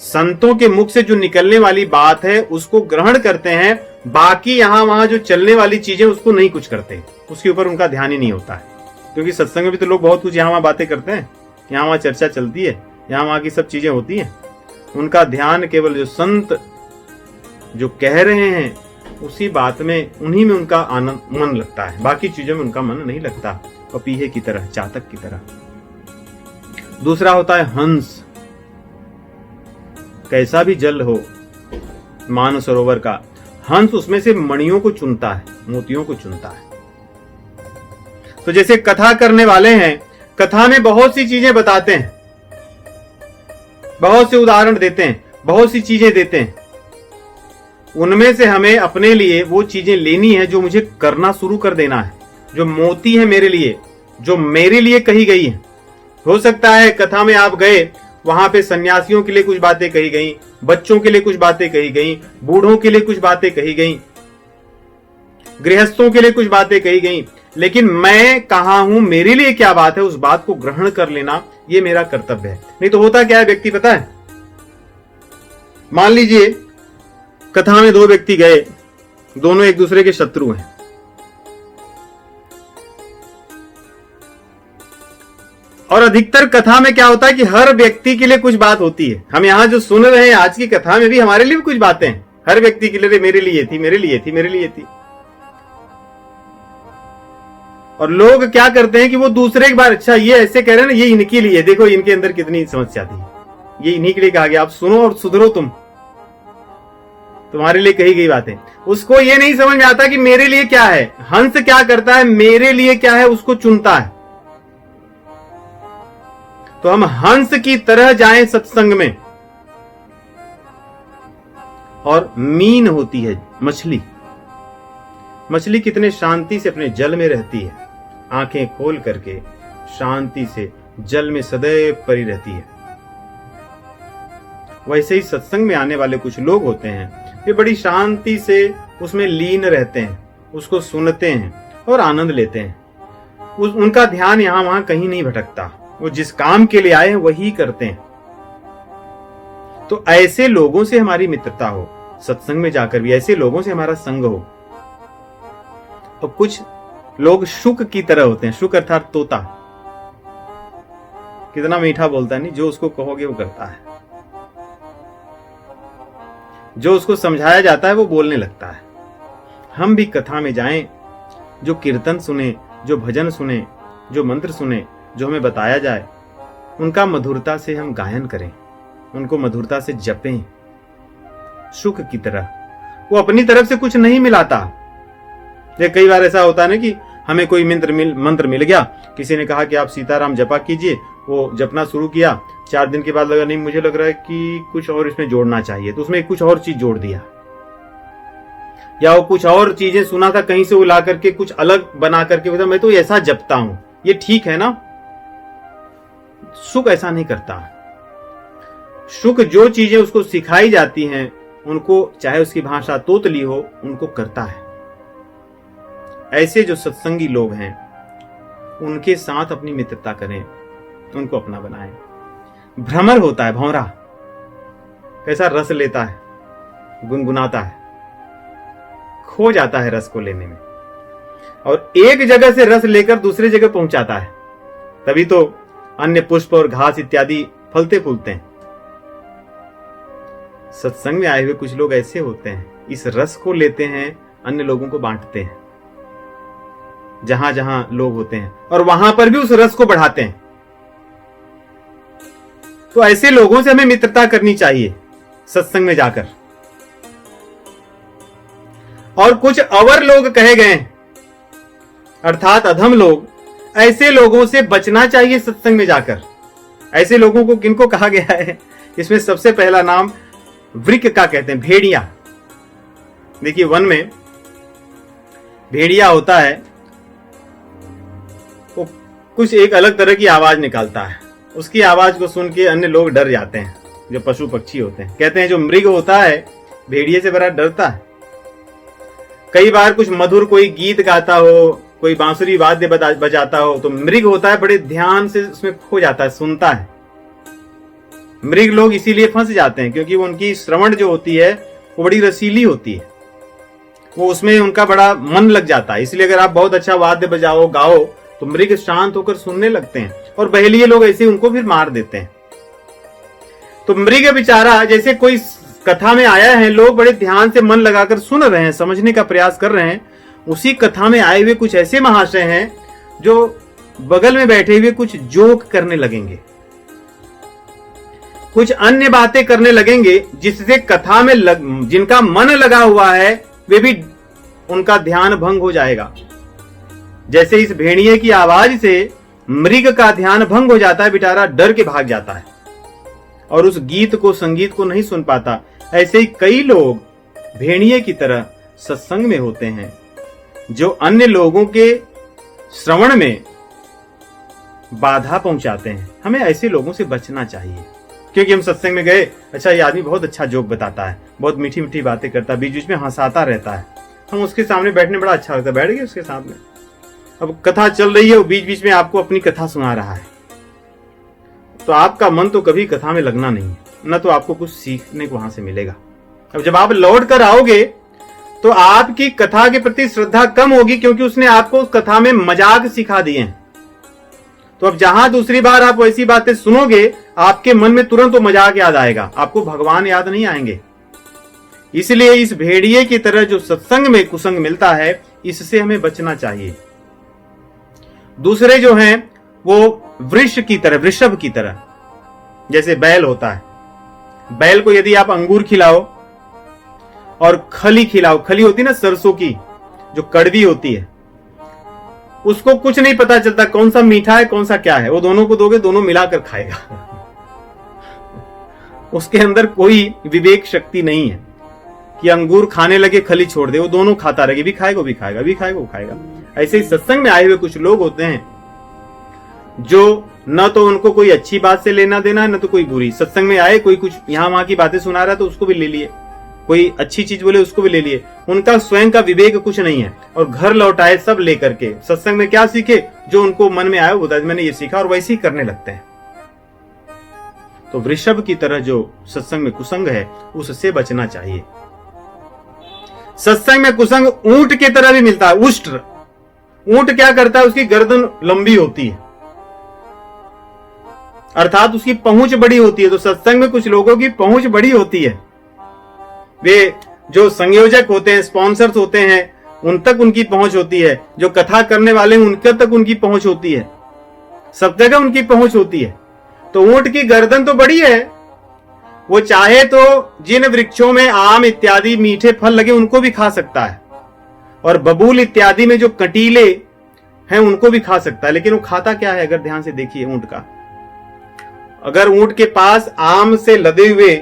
संतों के मुख से जो निकलने वाली बात है, उसको ग्रहण करते हैं। बाकी यहां वहां जो चलने वाली चीजें उसको नहीं कुछ करते, उसके ऊपर उनका ध्यान ही नहीं होता है। क्योंकि सत्संग में भी तो लोग बहुत कुछ यहां वहां बातें करते हैं, यहां वहां चर्चा चलती है, यहां वहां की सब चीजें होती हैं। उनका ध्यान केवल जो संत जो कह रहे हैं उसी बात में, उन्हीं में उनका आनंद मन लगता है, बाकी चीजों में उनका मन नहीं लगता, पपीहे की तरह, चातक की तरह। दूसरा होता है हंस। कैसा भी जल हो, मान सरोवर का, हंस उसमें से मणियों को चुनता है, मोतियों को चुनता है। तो जैसे कथा करने वाले हैं, कथा में बहुत सी चीजें बताते हैं, बहुत से उदाहरण देते हैं, बहुत सी चीजें देते हैं। उनमें से हमें अपने लिए वो चीजें लेनी है जो मुझे करना शुरू कर देना है, जो मोती है मेरे लिए, जो मेरे लिए कही गई है। हो सकता है कथा में आप गए, वहां पे सन्यासियों के लिए कुछ बातें कही गई, बच्चों के लिए कुछ बातें कही गई, बूढ़ों के लिए कुछ बातें कही गई, गृहस्थों के लिए कुछ बातें कही गई, लेकिन मैं कहां हूं, मेरे लिए क्या बात है, उस बात को ग्रहण कर लेना, ये मेरा कर्तव्य है। नहीं तो होता क्या है, व्यक्ति पता है, मान लीजिए कथा में दो व्यक्ति गए, दोनों एक दूसरे के शत्रु हैं, और अधिकतर कथा में क्या होता है कि हर व्यक्ति के लिए कुछ बात होती है। हम यहां जो सुन रहे हैं आज की कथा में भी हमारे लिए भी कुछ बातें हैं, हर व्यक्ति के लिए, मेरे लिए थी, मेरे लिए थी, मेरे लिए थी। और लोग क्या करते हैं कि वो दूसरे एक बार, अच्छा ये ऐसे कह रहे हैं ना, ये इनके लिए, देखो इनके अंदर कितनी समस्या थी, ये इन्हीं के लिए कहा गया, आप सुनो और सुधरो, तुम्हारे लिए कही गई बातें। उसको ये नहीं समझ में आता कि मेरे लिए क्या है। हंस क्या करता है, मेरे लिए क्या है उसको चुनता है। तो हम हंस की तरह जाएं सत्संग में। और मीन होती है मछली। मछली कितने शांति से अपने जल में रहती है, आंखें खोल करके शांति से जल में सदैव पड़ी रहती है। वैसे ही सत्संग में आने वाले कुछ लोग होते हैं, वे बड़ी शांति से उसमें लीन रहते हैं, उसको सुनते हैं और आनंद लेते हैं। उनका ध्यान यहां वहां कहीं नहीं भटकता, वो जिस काम के लिए आए हैं वही करते हैं। तो ऐसे लोगों से हमारी मित्रता हो, सत्संग में जाकर भी ऐसे लोगों से हमारा संग हो। और कुछ लोग शुक की तरह होते हैं। शुक अर्थात तोता, कितना मीठा बोलता है, नहीं, जो उसको कहोगे वो करता है, जो उसको समझाया जाता है वो बोलने लगता है। हम भी कथा में जाएं, जो कीर्तन सुने, जो भजन सुने, जो मंत्र सुने, जो हमें बताया जाए, उनका मधुरता से हम गायन करें, उनको मधुरता से जपें, शुक की तरह। वो अपनी तरफ से कुछ नहीं मिलाता। ये कई बार ऐसा होता है ना कि हमें कोई मंत्र मिल गया, किसी ने कहा कि आप सीताराम जपा कीजिए, वो जपना शुरू किया, 4 दिन के बाद लगा नहीं, मुझे लग रहा है कि कुछ और इसमें जोड़ना चाहिए, तो उसमें कुछ और चीज जोड़ दिया, या वो कुछ और चीजें सुना था कहीं से, वो ला करके कुछ अलग बना करके बोला मैं तो ऐसा जपता हूं, ये ठीक है ना। शुक ऐसा नहीं करता। शुक जो चीजें उसको सिखाई जाती हैं, उनको, चाहे उसकी भाषा तोतली हो, उनको करता है। ऐसे जो सत्संगी लोग हैं, उनके साथ अपनी मित्रता करें, उनको अपना बनाएं। भ्रमर होता है, भौरा, कैसा रस लेता है, गुनगुनाता है, खो जाता है रस को लेने में, और एक जगह से रस लेकर दूसरी जगह पहुंचाता है। तभी तो अन्य पुष्प और घास इत्यादि फलते फूलते हैं। सत्संग में आए हुए कुछ लोग ऐसे होते हैं, इस रस को लेते हैं, अन्य लोगों को बांटते हैं जहां जहां लोग होते हैं, और वहां पर भी उस रस को बढ़ाते हैं। तो ऐसे लोगों से हमें मित्रता करनी चाहिए सत्संग में जाकर। और कुछ अवर लोग कहे गए, अर्थात अधम लोग, ऐसे लोगों से बचना चाहिए सत्संग में जाकर। ऐसे लोगों को किनको कहा गया है, इसमें सबसे पहला नाम वृक का कहते हैं, भेड़िया। देखिए, वन में भेड़िया होता है, वो कुछ एक अलग तरह की आवाज निकालता है। उसकी आवाज को सुन के अन्य लोग डर जाते हैं, जो पशु पक्षी होते हैं। कहते हैं जो मृग होता है भेड़िए से बड़ा डरता है। कई बार कुछ मधुर कोई गीत गाता हो, कोई बांसुरी वाद्य बजाता हो, तो मृग होता है बड़े ध्यान से उसमें खो जाता है, सुनता है। मृग लोग इसीलिए फंस जाते हैं क्योंकि वो उनकी श्रवण जो होती है वो बड़ी रसीली होती है, वो उसमें उनका बड़ा मन लग जाता है। इसलिए अगर आप बहुत अच्छा वाद्य बजाओ, गाओ, तो मृग शांत होकर सुनने लगते हैं, और बहेलिए लोग ऐसे उनको फिर मार देते हैं। तो मृग बेचारा, जैसे कोई कथा में आया है, लोग बड़े ध्यान से मन लगाकर सुन रहे हैं, समझने का प्रयास कर रहे हैं, उसी कथा में आए हुए कुछ ऐसे महाशय हैं जो बगल में बैठे हुए कुछ जोक करने लगेंगे, कुछ अन्य बातें करने लगेंगे, जिससे कथा में जिनका मन लगा हुआ है वे भी, उनका ध्यान भंग हो जाएगा। जैसे इस भेड़िए की आवाज से मृग का ध्यान भंग हो जाता है, बेचारा डर के भाग जाता है और उस गीत को, संगीत को नहीं सुन पाता। ऐसे ही कई लोग भेड़िए की तरह सत्संग में होते हैं, जो अन्य लोगों के श्रवण में बाधा पहुंचाते हैं। हमें ऐसे लोगों से बचना चाहिए, क्योंकि हम सत्संग में गए, अच्छा ये आदमी बहुत अच्छा जोक बताता है, बहुत मीठी मीठी बातें करता है, बीच बीच में हंसाता रहता है, हम उसके सामने बैठने बड़ा अच्छा लगता है, बैठ गए उसके सामने। अब कथा चल रही है, वो बीच बीच में आपको अपनी कथा सुना रहा है, तो आपका मन तो कभी कथा में लगना नहीं है, न तो आपको कुछ सीखने को वहां से मिलेगा। अब जब आप लौट कर आओगे तो आपकी कथा के प्रति श्रद्धा कम होगी, क्योंकि उसने आपको उस कथा में मजाक सिखा दिए हैं। तो अब जहां दूसरी बार आप वैसी बातें सुनोगे, आपके मन में तुरंत वो मजाक याद आएगा, आपको भगवान याद नहीं आएंगे। इसलिए इस भेड़िए की तरह जो सत्संग में कुसंग मिलता है, इससे हमें बचना चाहिए। दूसरे जो हैं वो वृष की तरह, वृषभ की तरह, जैसे बैल होता है, बैल को यदि आप अंगूर खिलाओ और खली खिलाओ, खली होती है ना सरसों की जो कड़वी होती है, उसको कुछ नहीं पता चलता कौन सा मीठा है कौन सा क्या है, वो दोनों को दोगे दोनों मिलाकर खाएगा। उसके अंदर कोई विवेक शक्ति नहीं है कि अंगूर खाने लगे खली छोड़ दे, वो दोनों खाता रहेगा, भी खाएगा भी खाएगा, भी खाएगा वो खाएगा। ऐसे ही सत्संग में आए हुए कुछ लोग होते हैं जो न तो उनको कोई अच्छी बात से लेना देना है न तो कोई बुरी। सत्संग में आए, कोई कुछ यहां वहां की बातें सुना रहा है तो उसको भी ले लिए, कोई अच्छी चीज बोले उसको भी ले लिए, उनका स्वयं का विवेक कुछ नहीं है, और घर लौटाए सब लेकर के। सत्संग में क्या सीखे, जो उनको मन में आया वो बताया मैंने ये सीखा, और वैसे ही करने लगते हैं। तो वृषभ की तरह जो सत्संग में कुसंग है उससे बचना चाहिए। सत्संग में कुसंग ऊंट की तरह भी मिलता है, उष्ट्र। ऊंट क्या करता है, उसकी गर्दन लंबी होती है, अर्थात उसकी पहुंच बड़ी होती है। तो सत्संग में कुछ लोगों की पहुंच बड़ी होती है, वे जो संयोजक होते हैं, स्पॉन्सर्स होते हैं, उन तक उनकी पहुंच होती है, जो कथा करने वाले हैं उनके तक उनकी पहुंच होती है, सब जगह उनकी पहुंच होती है। तो ऊंट की गर्दन तो बड़ी है, वो चाहे तो जिन वृक्षों में आम इत्यादि मीठे फल लगे उनको भी खा सकता है, और बबूल इत्यादि में जो कटीले हैं उनको भी खा सकता है। लेकिन वो खाता क्या है, अगर ध्यान से देखिए ऊंट का, अगर ऊंट के पास आम से लदे हुए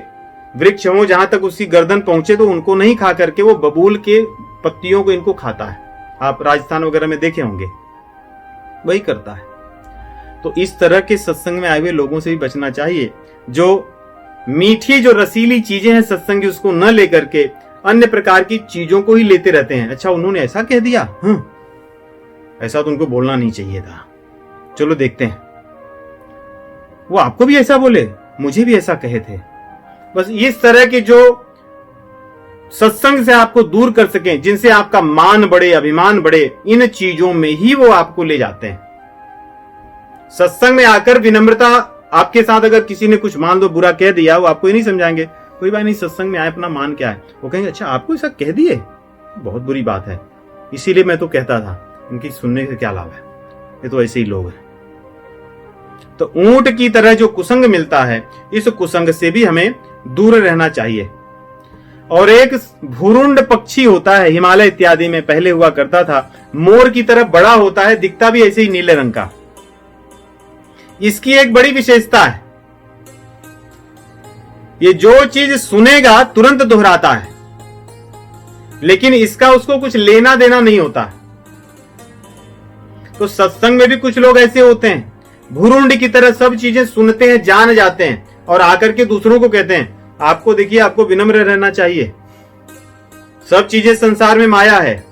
वृक्ष हो जहां तक उसकी गर्दन पहुंचे तो उनको नहीं खा करके वो बबूल के पत्तियों को इनको खाता है। आप राजस्थान वगैरह में देखे होंगे, वही करता है। तो इस तरह के सत्संग में आए हुए लोगों से भी बचना चाहिए, जो मीठी जो रसीली चीजें हैं सत्संग की उसको न लेकर के अन्य प्रकार की चीजों को ही लेते रहते हैं। अच्छा उन्होंने ऐसा कह दिया, ऐसा तो उनको बोलना नहीं चाहिए था, चलो देखते हैं, वो आपको भी ऐसा बोले, मुझे भी ऐसा कहे थे। बस इस तरह के जो सत्संग से आपको दूर कर सकें, जिनसे आपका मान बढ़े, अभिमान बढ़े, इन चीजों में ही वो आपको ले जाते हैं। सत्संग में आकर विनम्रता, आपके साथ अगर किसी ने कुछ मान लो बुरा कह दिया, वो आपको ही नहीं समझाएंगे, कोई बात नहीं सत्संग में आए, अपना मान क्या है। वो कहेंगे अच्छा आपको ऐसा कह दिए, बहुत बुरी बात है, इसीलिए मैं तो कहता था, उनकी सुनने से क्या लाभ है, ये तो ऐसे ही लोग हैं। तो ऊंट की तरह जो कुसंग मिलता है, इस कुसंग से भी हमें दूर रहना चाहिए। और एक भुरुंड पक्षी होता है, हिमालय इत्यादि में पहले हुआ करता था, मोर की तरह बड़ा होता है, दिखता भी ऐसे ही नीले रंग का। इसकी एक बड़ी विशेषता है, ये जो चीज सुनेगा तुरंत दोहराता है, लेकिन इसका उसको कुछ लेना देना नहीं होता। तो सत्संग में भी कुछ लोग ऐसे होते हैं, भुरुंड की तरह सब चीजें सुनते हैं, जान जाते हैं, और आकर के दूसरों को कहते हैं आपको देखिए आपको विनम्र रहना चाहिए, सब चीजें संसार में माया है,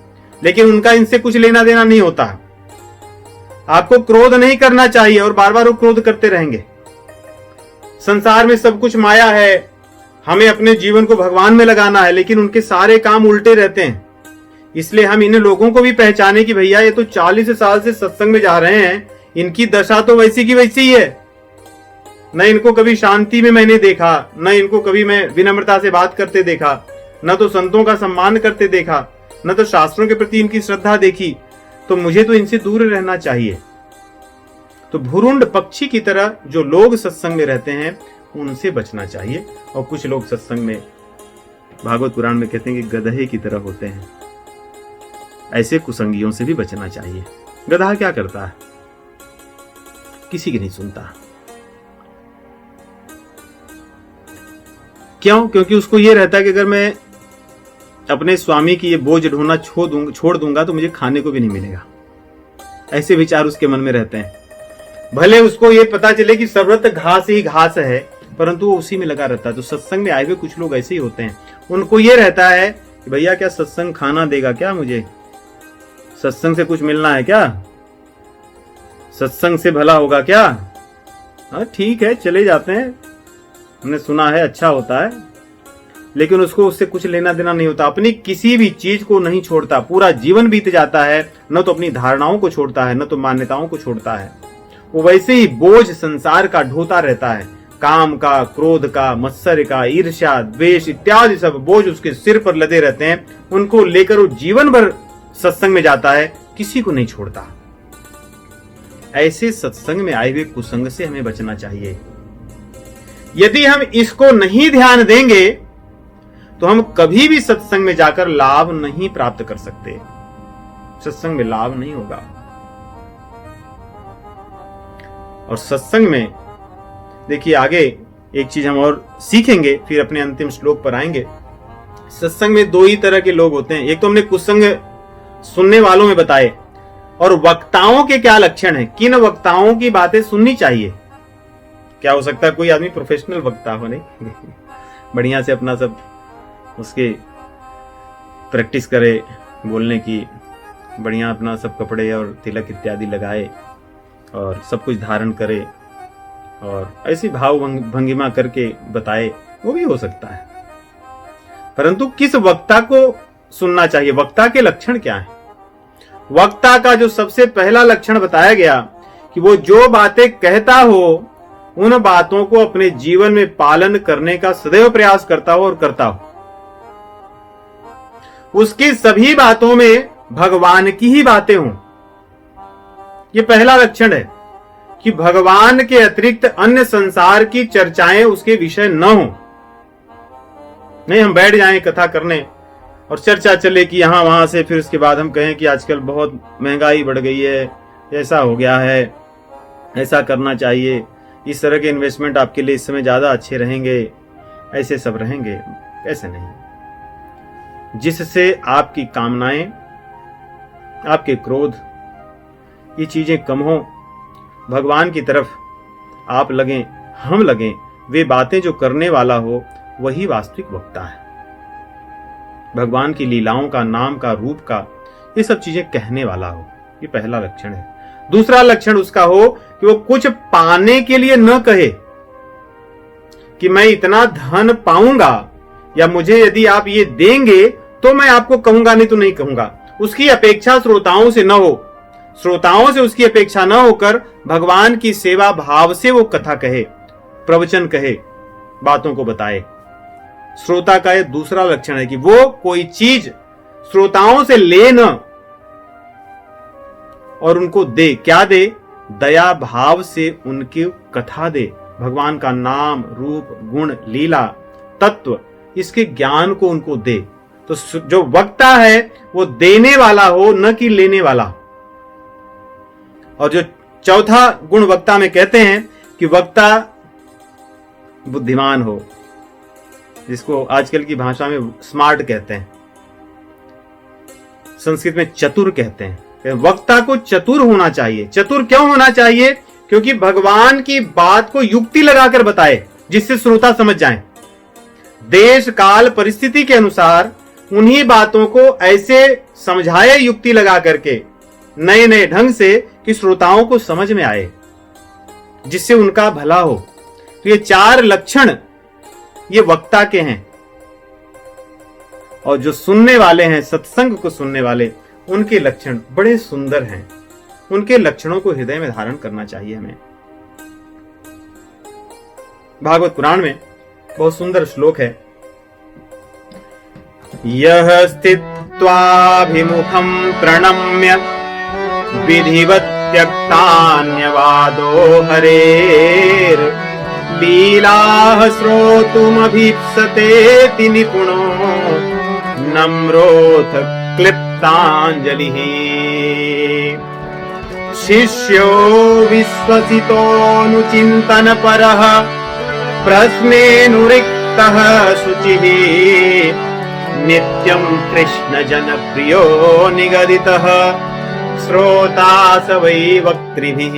लेकिन उनका इनसे कुछ लेना देना नहीं होता। आपको क्रोध नहीं करना चाहिए, और बार बार वो क्रोध करते रहेंगे। संसार में सब कुछ माया है, हमें अपने जीवन को भगवान में लगाना है, लेकिन उनके सारे काम उल्टे रहते हैं। इसलिए हम इन लोगों को भी पहचाने कि भैया ये तो 40 साल से सत्संग में जा रहे हैं, इनकी दशा तो वैसी की वैसी ही है, न इनको कभी शांति में मैंने देखा, न इनको कभी मैं विनम्रता से बात करते देखा, न तो संतों का सम्मान करते देखा, न तो शास्त्रों के प्रति इनकी श्रद्धा देखी, तो मुझे तो इनसे दूर रहना चाहिए। तो भुरुंड पक्षी की तरह जो लोग सत्संग में रहते हैं उनसे बचना चाहिए। और कुछ लोग सत्संग में भागवत पुराण में कहते हैं कि गधे की तरह होते हैं, ऐसे कुसंगियों से भी बचना चाहिए। गधा क्या करता है, किसी की नहीं सुनता। क्यों? क्योंकि उसको यह रहता है कि अगर मैं अपने स्वामी की ये बोझ ढोना छोड़ दूंगा तो मुझे खाने को भी नहीं मिलेगा। ऐसे विचार उसके मन में रहते हैं। भले उसको ये पता चले कि सर्वत्र घास ही घास है, परंतु वो उसी में लगा रहता है। तो सत्संग में आए हुए कुछ लोग ऐसे ही होते हैं, उनको ये रहता है कि भैया क्या सत्संग खाना देगा क्या, मुझे सत्संग से कुछ मिलना है क्या, सत्संग से भला होगा क्या, हाँ ठीक है चले जाते हैं, हमने सुना है अच्छा होता है, लेकिन उसको उससे कुछ लेना देना नहीं होता। अपनी किसी भी चीज को नहीं छोड़ता, पूरा जीवन बीत जाता है, न तो अपनी धारणाओं को छोड़ता है, न तो मान्यताओं को छोड़ता है। वो वैसे ही बोझ संसार का ढोता रहता है, काम का, क्रोध का, मत्सर्य का, ईर्ष्या, द्वेष इत्यादि सब बोझ उसके सिर पर लदे रहते हैं। उनको लेकर वो जीवन भर सत्संग में जाता है, किसी को नहीं छोड़ता। ऐसे सत्संग में आए हुए कुसंग से हमें बचना चाहिए। यदि हम इसको नहीं ध्यान देंगे तो हम कभी भी सत्संग में जाकर लाभ नहीं प्राप्त कर सकते। सत्संग में लाभ नहीं होगा। और सत्संग में देखिए, आगे एक चीज हम और सीखेंगे, फिर अपने अंतिम श्लोक पर आएंगे। सत्संग में दो ही तरह के लोग होते हैं। एक तो हमने कुसंग सुनने वालों में बताए, और वक्ताओं के क्या लक्षण हैं, किन वक्ताओं की बातें सुननी चाहिए। क्या हो सकता है कोई आदमी प्रोफेशनल वक्ता हो, नहीं बढ़िया से अपना सब उसके प्रैक्टिस करे बोलने की, बढ़िया अपना सब कपड़े और तिलक इत्यादि लगाए और सब कुछ धारण करे और ऐसी भाव भंगिमा करके बताए, वो भी हो सकता है। परंतु किस वक्ता को सुनना चाहिए, वक्ता के लक्षण क्या है। वक्ता का जो सबसे पहला लक्षण बताया गया कि वो जो बातें कहता हो उन बातों को अपने जीवन में पालन करने का सदैव प्रयास करता हो और करता हो। उसकी सभी बातों में भगवान की ही बातें हों। ये पहला लक्षण है कि भगवान के अतिरिक्त अन्य संसार की चर्चाएं उसके विषय न हो। नहीं हम बैठ जाएं कथा करने और चर्चा चले कि यहां वहां से, फिर उसके बाद हम कहें कि आजकल बहुत महंगाई बढ़ गई है, ऐसा हो गया है, ऐसा करना चाहिए, इस तरह के इन्वेस्टमेंट आपके लिए इस समय ज्यादा अच्छे रहेंगे, ऐसे सब रहेंगे। ऐसे नहीं। जिससे आपकी कामनाएं, आपके क्रोध, ये चीजें कम हो, भगवान की तरफ आप लगें, हम लगें, वे बातें जो करने वाला हो वही वास्तविक वक्ता है। भगवान की लीलाओं का, नाम का, रूप का, ये सब चीजें कहने वाला हो। ये पहला लक्षण है। दूसरा लक्षण उसका हो कि वो कुछ पाने के लिए न कहे कि मैं इतना धन पाऊंगा या मुझे यदि आप ये देंगे तो मैं आपको कहूंगा, नहीं तो नहीं कहूंगा। उसकी अपेक्षा श्रोताओं से न हो। श्रोताओं से उसकी अपेक्षा न होकर भगवान की सेवा भाव से वो कथा कहे, प्रवचन कहे, बातों को बताए। श्रोता का यह दूसरा लक्षण है कि वो कोई चीज श्रोताओं से ले न और उनको दे। क्या दे? दया भाव से उनकी कथा दे। भगवान का नाम, रूप, गुण, लीला, तत्व, इसके ज्ञान को उनको दे। तो जो वक्ता है वो देने वाला हो, न कि लेने वाला। और जो चौथा गुण वक्ता में कहते हैं कि वक्ता बुद्धिमान हो, जिसको आजकल की भाषा में स्मार्ट कहते हैं, संस्कृत में चतुर कहते हैं। वक्ता को चतुर होना चाहिए। चतुर क्यों होना चाहिए? क्योंकि भगवान की बात को युक्ति लगाकर बताए, जिससे श्रोता समझ जाए। देश काल परिस्थिति के अनुसार उन्हीं बातों को ऐसे समझाए युक्ति लगा करके, नए नए ढंग से, कि श्रोताओं को समझ में आए, जिससे उनका भला हो। तो ये चार लक्षण ये वक्ता के हैं। और जो सुनने वाले हैं, सत्संग को सुनने वाले, उनके लक्षण बड़े सुंदर हैं। उनके लक्षणों को हृदय में धारण करना चाहिए हमें। भागवत पुराण में बहुत सुंदर श्लोक है। यह स्थित्वाभिमुखं प्रणम्य विधिवत् त्यक्तान्यवादो हरेर लीलाः श्रोतुमभीप्सतेति निपुणो नम्रोऽथ क्लिप्ताञ्जलिः। शिष्यो विश्वसितोऽनुचिन्तनपरः प्रश्नेऽनुरिक्तः शुचिः नित्यं कृष्णजनप्रियो निगदितः श्रोता स वै वक्तृभिः।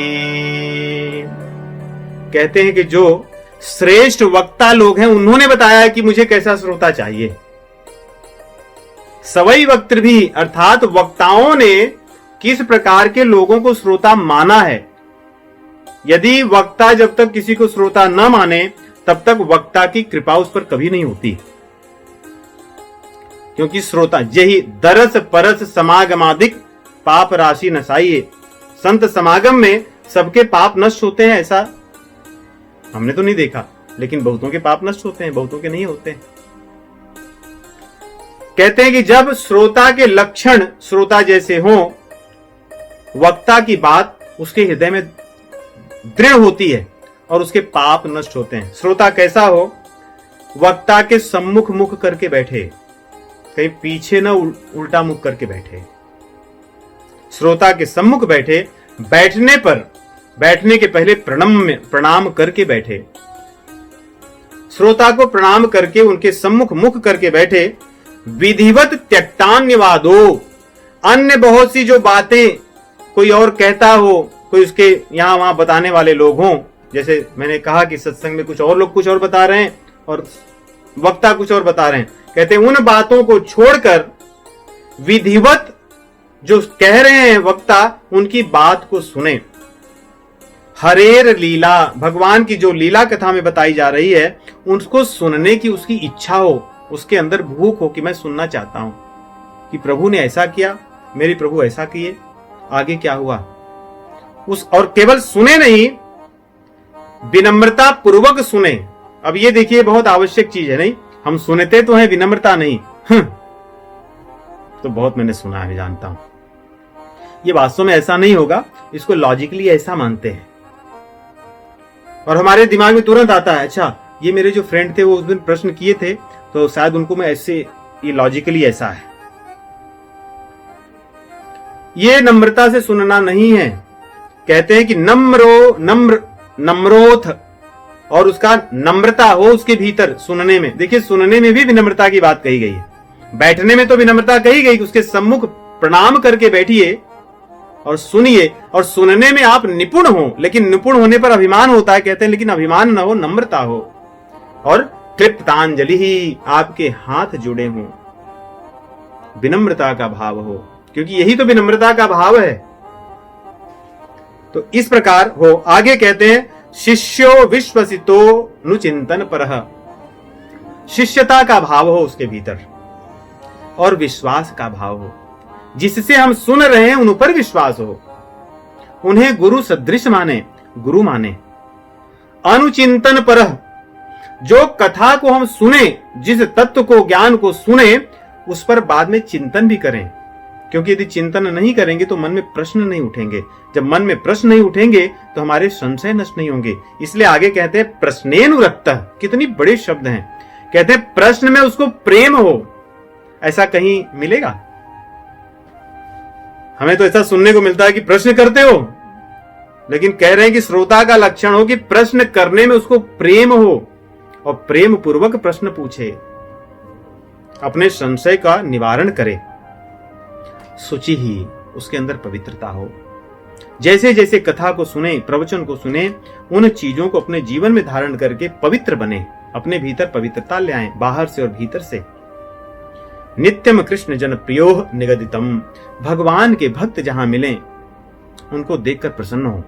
कहते हैं कि जो श्रेष्ठ वक्ता लोग हैं उन्होंने बताया कि मुझे कैसा श्रोता चाहिए। सवई वक्तृभिः अर्थात वक्ताओं ने किस प्रकार के लोगों को श्रोता माना है। यदि वक्ता जब तक किसी को श्रोता न माने तब तक वक्ता की कृपा उस पर कभी नहीं होती। क्योंकि श्रोता यही दरस परस समागमादिक पाप राशि नसाइए। संत समागम में सबके पाप नष्ट होते हैं ऐसा हमने तो नहीं देखा, लेकिन बहुतों के पाप नष्ट होते हैं, बहुतों के नहीं होते। कहते हैं कि जब श्रोता के लक्षण श्रोता जैसे हों, वक्ता की बात उसके हृदय में दृढ़ होती है और उसके पाप नष्ट होते हैं। श्रोता कैसा हो? वक्ता के सम्मुख मुख करके बैठे, कहीं पीछे ना उल्टा मुख करके बैठे। श्रोता के सम्मुख बैठे, बैठने के पहले प्रणाम करके बैठे। श्रोता को प्रणाम करके उनके सम्मुख मुख करके बैठे। विधिवत त्यक्तान्यवादो, अन्य बहुत सी जो बातें कोई और कहता हो, कोई उसके यहां वहां बताने वाले लोग हों, जैसे मैंने कहा कि सत्संग में कुछ और लोग कुछ और बता रहे हैं और वक्ता कुछ और बता रहे हैं, कहते हैं उन बातों को छोड़कर विधिवत जो कह रहे हैं वक्ता, उनकी बात को सुने। हरेर लीला, भगवान की जो लीला कथा में बताई जा रही है, उसको सुनने की उसकी इच्छा हो, उसके अंदर भूख हो कि मैं सुनना चाहता हूं कि प्रभु ने ऐसा किया, मेरे प्रभु ऐसा किए, आगे क्या हुआ। और केवल सुने नहीं, विनम्रता पूर्वक सुने। अब ये देखिए बहुत आवश्यक चीज है, नहीं हम सुनते तो हैं, विनम्रता नहीं। तो बहुत मैंने सुना है, जानता हूं ये वास्तव में ऐसा नहीं होगा, इसको लॉजिकली ऐसा मानते हैं और हमारे दिमाग में तुरंत आता है, अच्छा ये मेरे जो फ्रेंड थे वो उस दिन प्रश्न किए थे, तो शायद उनको मैं ऐसे, ये लॉजिकली ऐसा है। ये नम्रता से सुनना नहीं है। कहते हैं कि नम्रोथ, और उसका नम्रता हो उसके भीतर सुनने में। देखिए सुनने में भी विनम्रता की बात कही गई है, बैठने में तो विनम्रता कही गई कि उसके सम्मुख प्रणाम करके बैठिए और सुनिए, और सुनने में आप निपुण हो, लेकिन निपुण होने पर अभिमान होता है, कहते हैं, लेकिन अभिमान न हो, नम्रता हो। और कृप्तांजलि ही, आपके हाथ जुड़े हों, विनम्रता का भाव हो, क्योंकि यही तो विनम्रता का भाव है। तो इस प्रकार हो। आगे कहते हैं शिष्यो विश्वसितो नुचिंतन परह, शिष्यता का भाव हो उसके भीतर और विश्वास का भाव हो, जिससे हम सुन रहे हैं उन पर विश्वास हो, उन्हें गुरु सदृश माने, गुरु माने। अनुचिंतन परह, जो कथा को हम सुने, जिस तत्व को, ज्ञान को सुने, उस पर बाद में चिंतन भी करें, क्योंकि यदि चिंतन नहीं करेंगे तो मन में प्रश्न नहीं उठेंगे। जब मन में प्रश्न नहीं उठेंगे तो हमारे संशय नष्ट नहीं होंगे। इसलिए आगे कहते हैं प्रश्नेनुरक्तः, कितनी बड़े शब्द हैं। कहते हैं प्रश्न में उसको प्रेम हो, ऐसा कहीं मिलेगा? हमें तो ऐसा सुनने को मिलता है कि प्रश्न करते हो, लेकिन कह रहे हैं कि श्रोता का लक्षण हो कि प्रश्न करने में उसको प्रेम हो और प्रेम पूर्वक प्रश्न पूछे, अपने संशय का निवारण करे। शुचि ही, उसके अंदर पवित्रता हो। जैसे जैसे कथा को सुने, प्रवचन को सुने, उन चीजों को अपने जीवन में धारण करके पवित्र बने, अपने भीतर पवित्रता ले आए, बाहर से और भीतर से। नित्यम कृष्ण जन प्रियो निगदितम, भगवान के भक्त जहां मिले उनको देखकर प्रसन्न हो,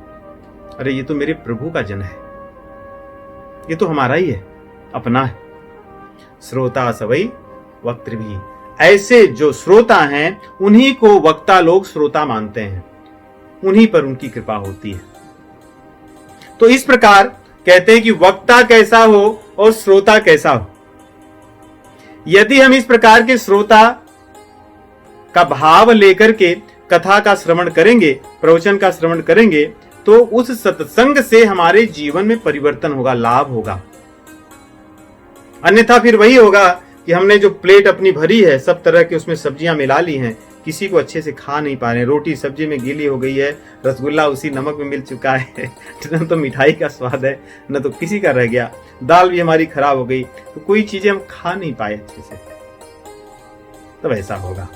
अरे ये तो मेरे प्रभु का जन है, ये तो हमारा ही है, अपना है। श्रोता सवई वक्त्र भी, ऐसे जो श्रोता हैं उन्हीं को वक्ता लोग श्रोता मानते हैं, उन्हीं पर उनकी कृपा होती है। तो इस प्रकार कहते हैं कि वक्ता कैसा हो और श्रोता कैसा हो। यदि हम इस प्रकार के श्रोता का भाव लेकर के कथा का श्रवण करेंगे, प्रवचन का श्रवण करेंगे, तो उस सत्संग से हमारे जीवन में परिवर्तन होगा, लाभ होगा। अन्यथा फिर वही होगा कि हमने जो प्लेट अपनी भरी है, सब तरह की उसमें सब्जियां मिला ली हैं, किसी को अच्छे से खा नहीं पा रहे, रोटी सब्जी में गीली हो गई है, रसगुल्ला उसी नमक में मिल चुका है, न तो मिठाई का स्वाद है न तो किसी का रह गया, दाल भी हमारी खराब हो गई, तो कोई चीजें हम खा नहीं पाए अच्छे से, तब ऐसा होगा।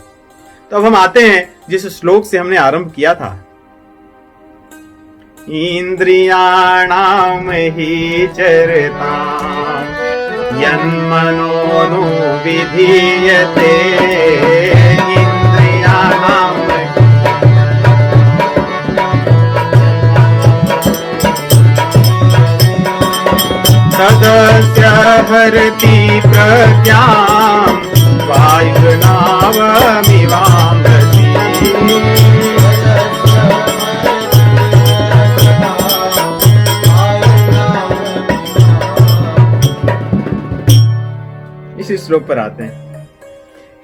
तो अब हम आते हैं जिस श्लोक से हमने आरंभ किया था, इंद्रियाणाम ही चरता यन्मनो विधीयते, इंद्रियाणाम तदस्य हरति प्रज्ञां वायुनावमिवाम्रति। इस श्लोक पर आते हैं,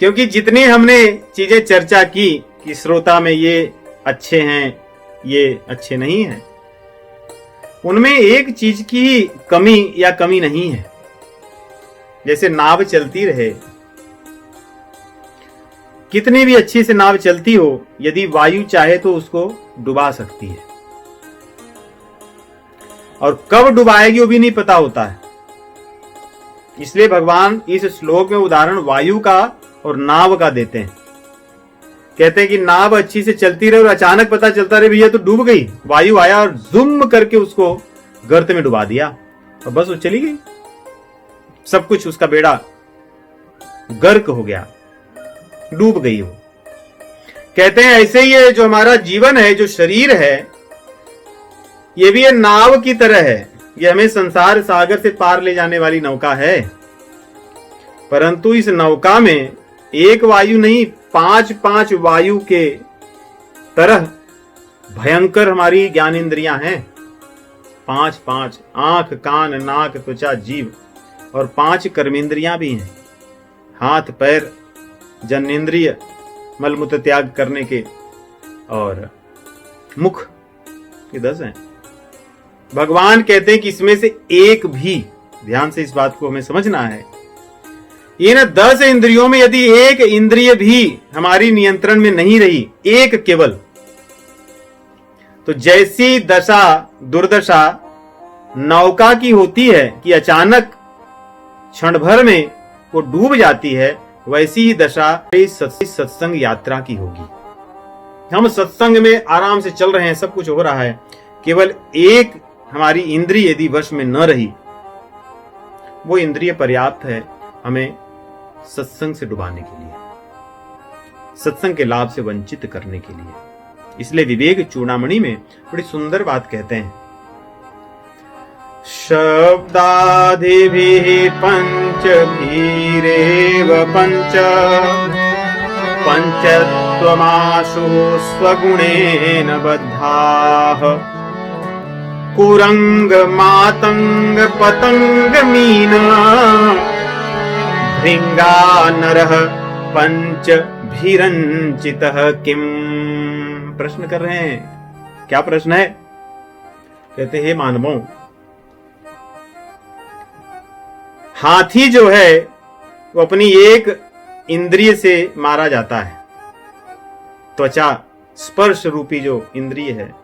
क्योंकि जितनी हमने चीजें चर्चा की कि श्रोता में ये अच्छे हैं, ये अच्छे नहीं हैं। उनमें एक चीज की कमी या कमी नहीं है। जैसे नाव चलती रहे, कितनी भी अच्छी से नाव चलती हो, यदि वायु चाहे तो उसको डुबा सकती है, और कब डुबाएगी वो भी नहीं पता होता है। इसलिए भगवान इस श्लोक में उदाहरण वायु का और नाव का देते हैं। कहते हैं कि नाव अच्छी से चलती रहे और अचानक पता चलता रहे भैया तो डूब गई, वायु आया और जुम करके उसको गर्त में डुबा दिया और बस वो चली गई, सब कुछ उसका बेड़ा गर्क हो गया, डूब गई वो। कहते हैं ऐसे ही जो हमारा जीवन है, जो शरीर है, ये भी ये नाव की तरह है। ये हमें संसार सागर से पार ले जाने वाली नौका है, परंतु इस नौका में एक वायु नहीं, 5 वायु के तरह भयंकर हमारी ज्ञान इंद्रियां हैं। 5 आंख, कान, नाक, त्वचा, जीव, और 5 कर्मेंद्रियां भी हैं, हाथ, पैर, जन्नेन्द्रिय मलमूत्र त्याग करने के, और मुख, ये 10 हैं। भगवान कहते हैं कि इसमें से एक भी, ध्यान से इस बात को हमें समझना है, इन 10 इंद्रियों में यदि एक इंद्रिय भी हमारी नियंत्रण में नहीं रही, एक केवल, तो जैसी दशा दुर्दशा नौका की होती है कि अचानक क्षण भर में वो डूब जाती है, वैसी ही दशा सत्संग यात्रा की होगी। हम सत्संग में आराम से चल रहे हैं, सब कुछ हो रहा है, केवल एक हमारी इंद्रिय यदि वश में न रही, वो इंद्रिय पर्याप्त है हमें सत्संग से डुबाने के लिए, सत्संग के लाभ से वंचित करने के लिए। इसलिए विवेक चूड़ामणि में बड़ी सुंदर बात कहते हैं, शब्दादिभिः पंचभिरेव पंच पंचत्वमाशु स्वगुणेन बद्धाः कुरंग मातंग पतंग मीना भृंगा नरः पंच भीरंचितः किम। प्रश्न कर रहे हैं, क्या प्रश्न है? कहते हैं, मानवों, हाथी जो है वो अपनी एक इंद्रिय से मारा जाता है, त्वचा स्पर्श रूपी जो इंद्रिय है,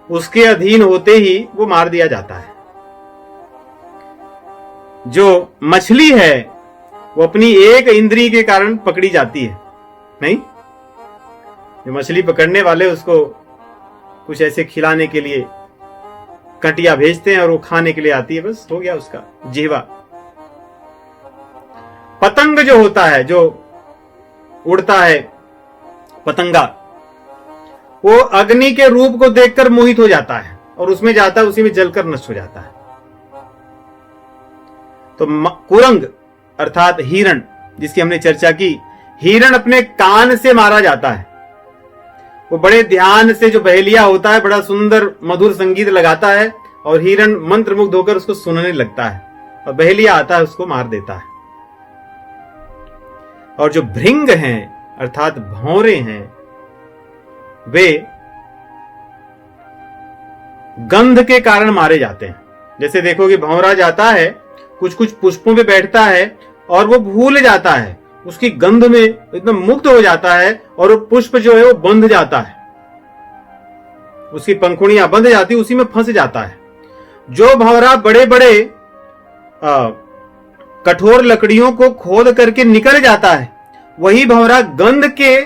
उसके अधीन होते ही वो मार दिया जाता है। जो मछली है वो अपनी एक इंद्रिय के कारण पकड़ी जाती है, नहीं? जो मछली पकड़ने वाले उसको कुछ ऐसे खिलाने के लिए कटिया भेजते हैं और वो खाने के लिए आती है, बस हो गया उसका जीवा। पतंग जो होता है, जो उड़ता है, पतंगा, वो अग्नि के रूप को देखकर मोहित हो जाता है और उसमें जाता है, उसी में जलकर नष्ट हो जाता है। तो कुरंग अर्थात हिरण, जिसकी हमने चर्चा की, हिरण अपने कान से मारा जाता है। वो बड़े ध्यान से, जो बहेलिया होता है, बड़ा सुंदर मधुर संगीत लगाता है और हिरण मंत्रमुग्ध होकर उसको सुनने लगता है और बहेलिया आता है, उसको मार देता है। और जो भृंग हैं अर्थात भौरे हैं, वे गंध के कारण मारे जाते हैं। जैसे देखोगे भौरा जाता है, कुछ कुछ पुष्पों पे बैठता है और वो भूल जाता है, उसकी गंध में एकदम मुग्ध हो जाता है और वो पुष्प जो है वो बंध जाता है, उसकी पंखुड़ियां बंध जाती, उसी में फंस जाता है। जो भौरा बड़े बड़े कठोर लकड़ियों को खोद करके निकल जाता है, वही भौरा गंध के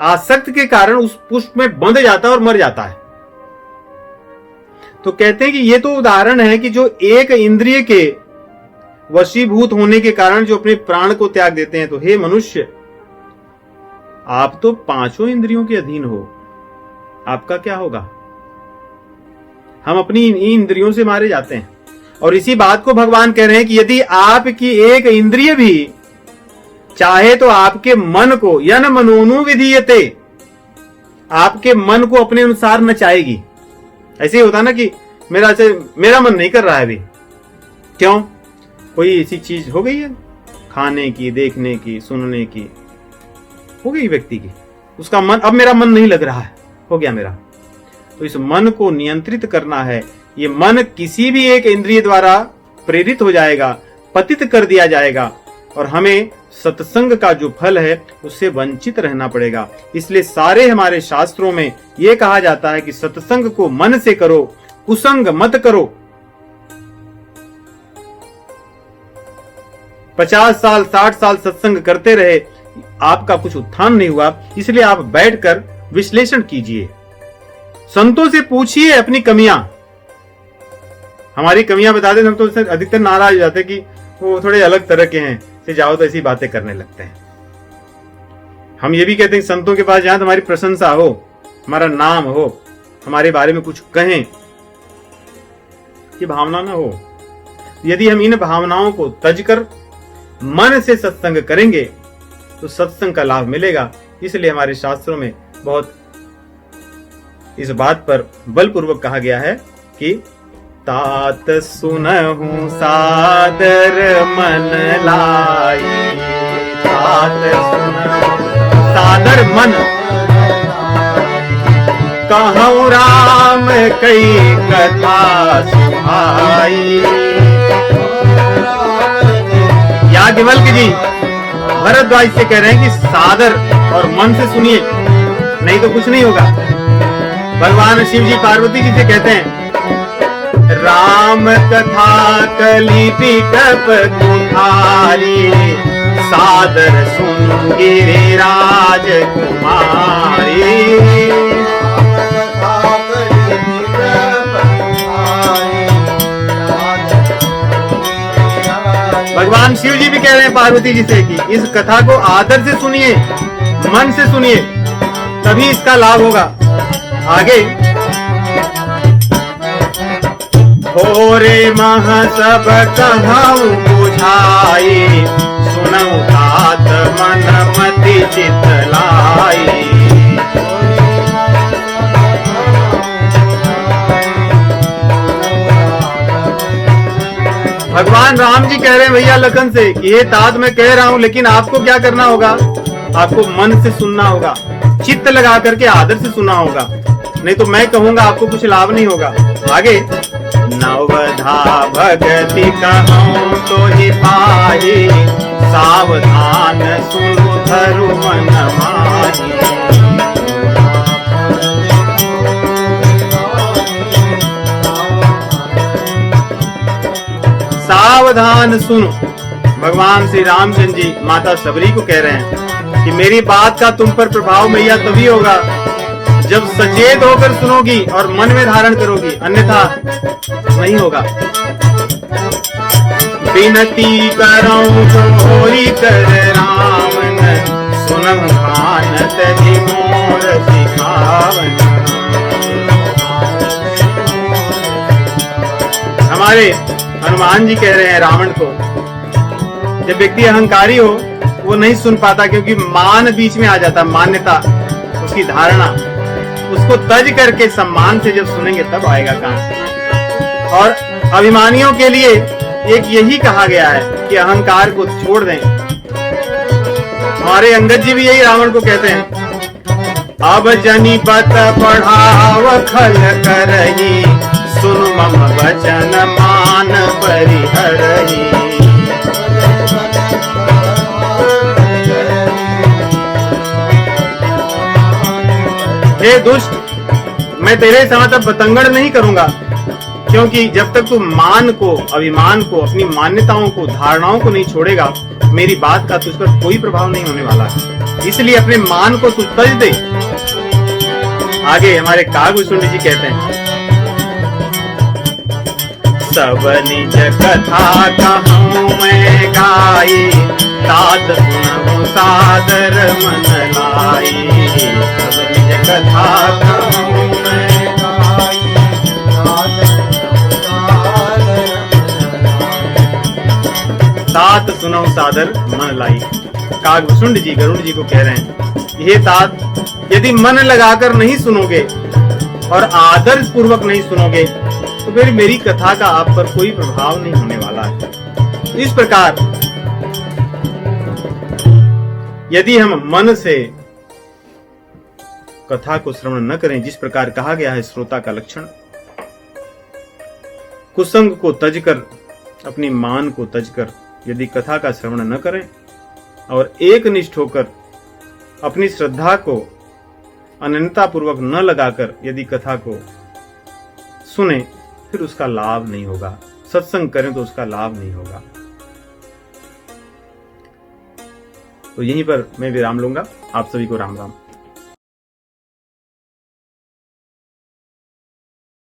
आसक्त के कारण उस पुष्प में बंध जाता है और मर जाता है। तो कहते हैं कि ये तो उदाहरण है कि जो एक इंद्रिय के वशीभूत होने के कारण जो अपने प्राण को त्याग देते हैं। तो हे मनुष्य, आप तो 5 इंद्रियों के अधीन हो, आपका क्या होगा? हम अपनी इंद्रियों से मारे जाते हैं। और इसी बात को भगवान कह रहे हैं कि यदि आपकी एक इंद्रिय भी चाहे तो आपके मन को, यन मनोनु विधीयते, आपके मन को अपने अनुसार नचाएगी। ऐसे ही होता ना कि मेरा मन नहीं कर रहा है अभी, क्यों? कोई ऐसी चीज हो गई है खाने की, देखने की, सुनने की, हो गई व्यक्ति की, उसका मन, अब मेरा मन नहीं लग रहा है, हो गया मेरा। तो इस मन को नियंत्रित करना है। ये मन किसी भी एक इंद्रिय द्वारा प्रेरित हो जाएगा, पतित कर दिया जाएगा और हमें सत्संग का जो फल है उससे वंचित रहना पड़ेगा। इसलिए सारे हमारे शास्त्रों में यह कहा जाता है कि सत्संग को मन से करो, कुसंग मत करो। 50 साल 60 साल सत्संग करते रहे, आपका कुछ उत्थान नहीं हुआ। इसलिए आप बैठकर विश्लेषण कीजिए, संतों से पूछिए अपनी कमियां। हमारी कमियां बता दें हम तो अधिकतर नाराज हो जाते कि वो थोड़े अलग तरह के हैं, से जाओ तो ऐसी बातें करने लगते हैं। हम ये भी कहते हैं संतों के पास जाएं तो हमारी प्रशंसा हो, हमारा नाम हो, हमारे बारे में कुछ कहें, ये भावना ना हो। यदि हम इन भावनाओं को तजकर मन से सत्संग करेंगे तो सत्संग का लाभ मिलेगा। इसलिए हमारे शास्त्रों में बहुत इस बात पर बलपूर्वक कहा गया है कि तात सुनहु सादर मन लाई, तात सुनहु सादर मन, कहूँ राम कई कथा सुहाई। याज्ञवल्क्य जी भरद्वाज से कह रहे हैं कि सादर और मन से सुनिए, नहीं तो कुछ नहीं होगा। भगवान शिव जी पार्वती जी से कहते हैं राम कथा कली बिटप कुठारी, सादर सुन गिरिराज कुमारी। भगवान शिव जी भी कह रहे हैं पार्वती जी से कि इस कथा को आदर से सुनिए, मन से सुनिए, तभी इसका लाभ होगा। आगे थोरे मह सब कहूँ बुझाई, सुनऊ तात मन मति चित लाई। भगवान राम जी कह रहे हैं भैया लखन से कि ये तात मैं कह रहा हूं, लेकिन आपको क्या करना होगा, आपको मन से सुनना होगा, चित्त लगा करके आदर से सुनना होगा, नहीं तो मैं कहूंगा आपको कुछ लाभ नहीं होगा। आगे नवधा भगति कहूं तो ही पाही, सावधान सुनु धरु मन माही। सावधान सुनो। भगवान श्री रामचंद्र जी माता सबरी को कह रहे हैं कि मेरी बात का तुम पर प्रभाव मैया तभी होगा जब सचेत होकर सुनोगी और मन में धारण करोगी, अन्यथा नहीं होगा। विनती करऊं होई कर रावण, सुनम भानत ही मोर सिखावन। हमारे हनुमान जी कह रहे हैं रावण को, जब व्यक्ति अहंकारी हो वो नहीं सुन पाता क्योंकि मान बीच में आ जाता, मान्यता, उसकी धारणा, उसको तज करके सम्मान से जब सुनेंगे तब आएगा काम। और अभिमानियों के लिए एक यही कहा गया है कि अहंकार को छोड़ दें। हमारे अंगद जी भी यही रावण को कहते हैं, अब जनी बत बढ़ाव खल करही, सुन मम वचन मान परिहरही। हे दुष्ट, मैं तेरे साथ अब बतंगड़ नहीं करूंगा, क्योंकि जब तक तू मान को, अभिमान को, अपनी मान्यताओं को, धारणाओं को नहीं छोड़ेगा, मेरी बात का तुझ पर कोई प्रभाव नहीं होने वाला है। इसलिए अपने मान को तू तज दे। आगे हमारे कागभूषुंड जी कहते हैं, सब निज कथा कहूँ मैं गाई, तात सुनहु सादर मन लाई। सब निज कथा कहूँ मैं गाई, तात सुनहु सादर मन लाई। कागभूषुंड जी गरुड़ जी को कह रहे हैं, ये तात यदि मन लगाकर नहीं सुनोगे और आदर पूर्वक नहीं सुनोगे तो फिर मेरी कथा का आप पर कोई प्रभाव नहीं होने वाला है। इस प्रकार यदि हम मन से कथा को श्रवण न करें, जिस प्रकार कहा गया है श्रोता का लक्षण। कुसंग को तज कर, अपनी मान को तज कर यदि कथा का श्रवण न करें और एक निष्ठ होकर अपनी श्रद्धा को अनन्यता पूर्वक न लगाकर यदि कथा को सुने, फिर उसका लाभ नहीं होगा। सत्संग करें तो उसका लाभ नहीं होगा। तो यहीं पर मैं विराम लूंगा। आप सभी को राम राम।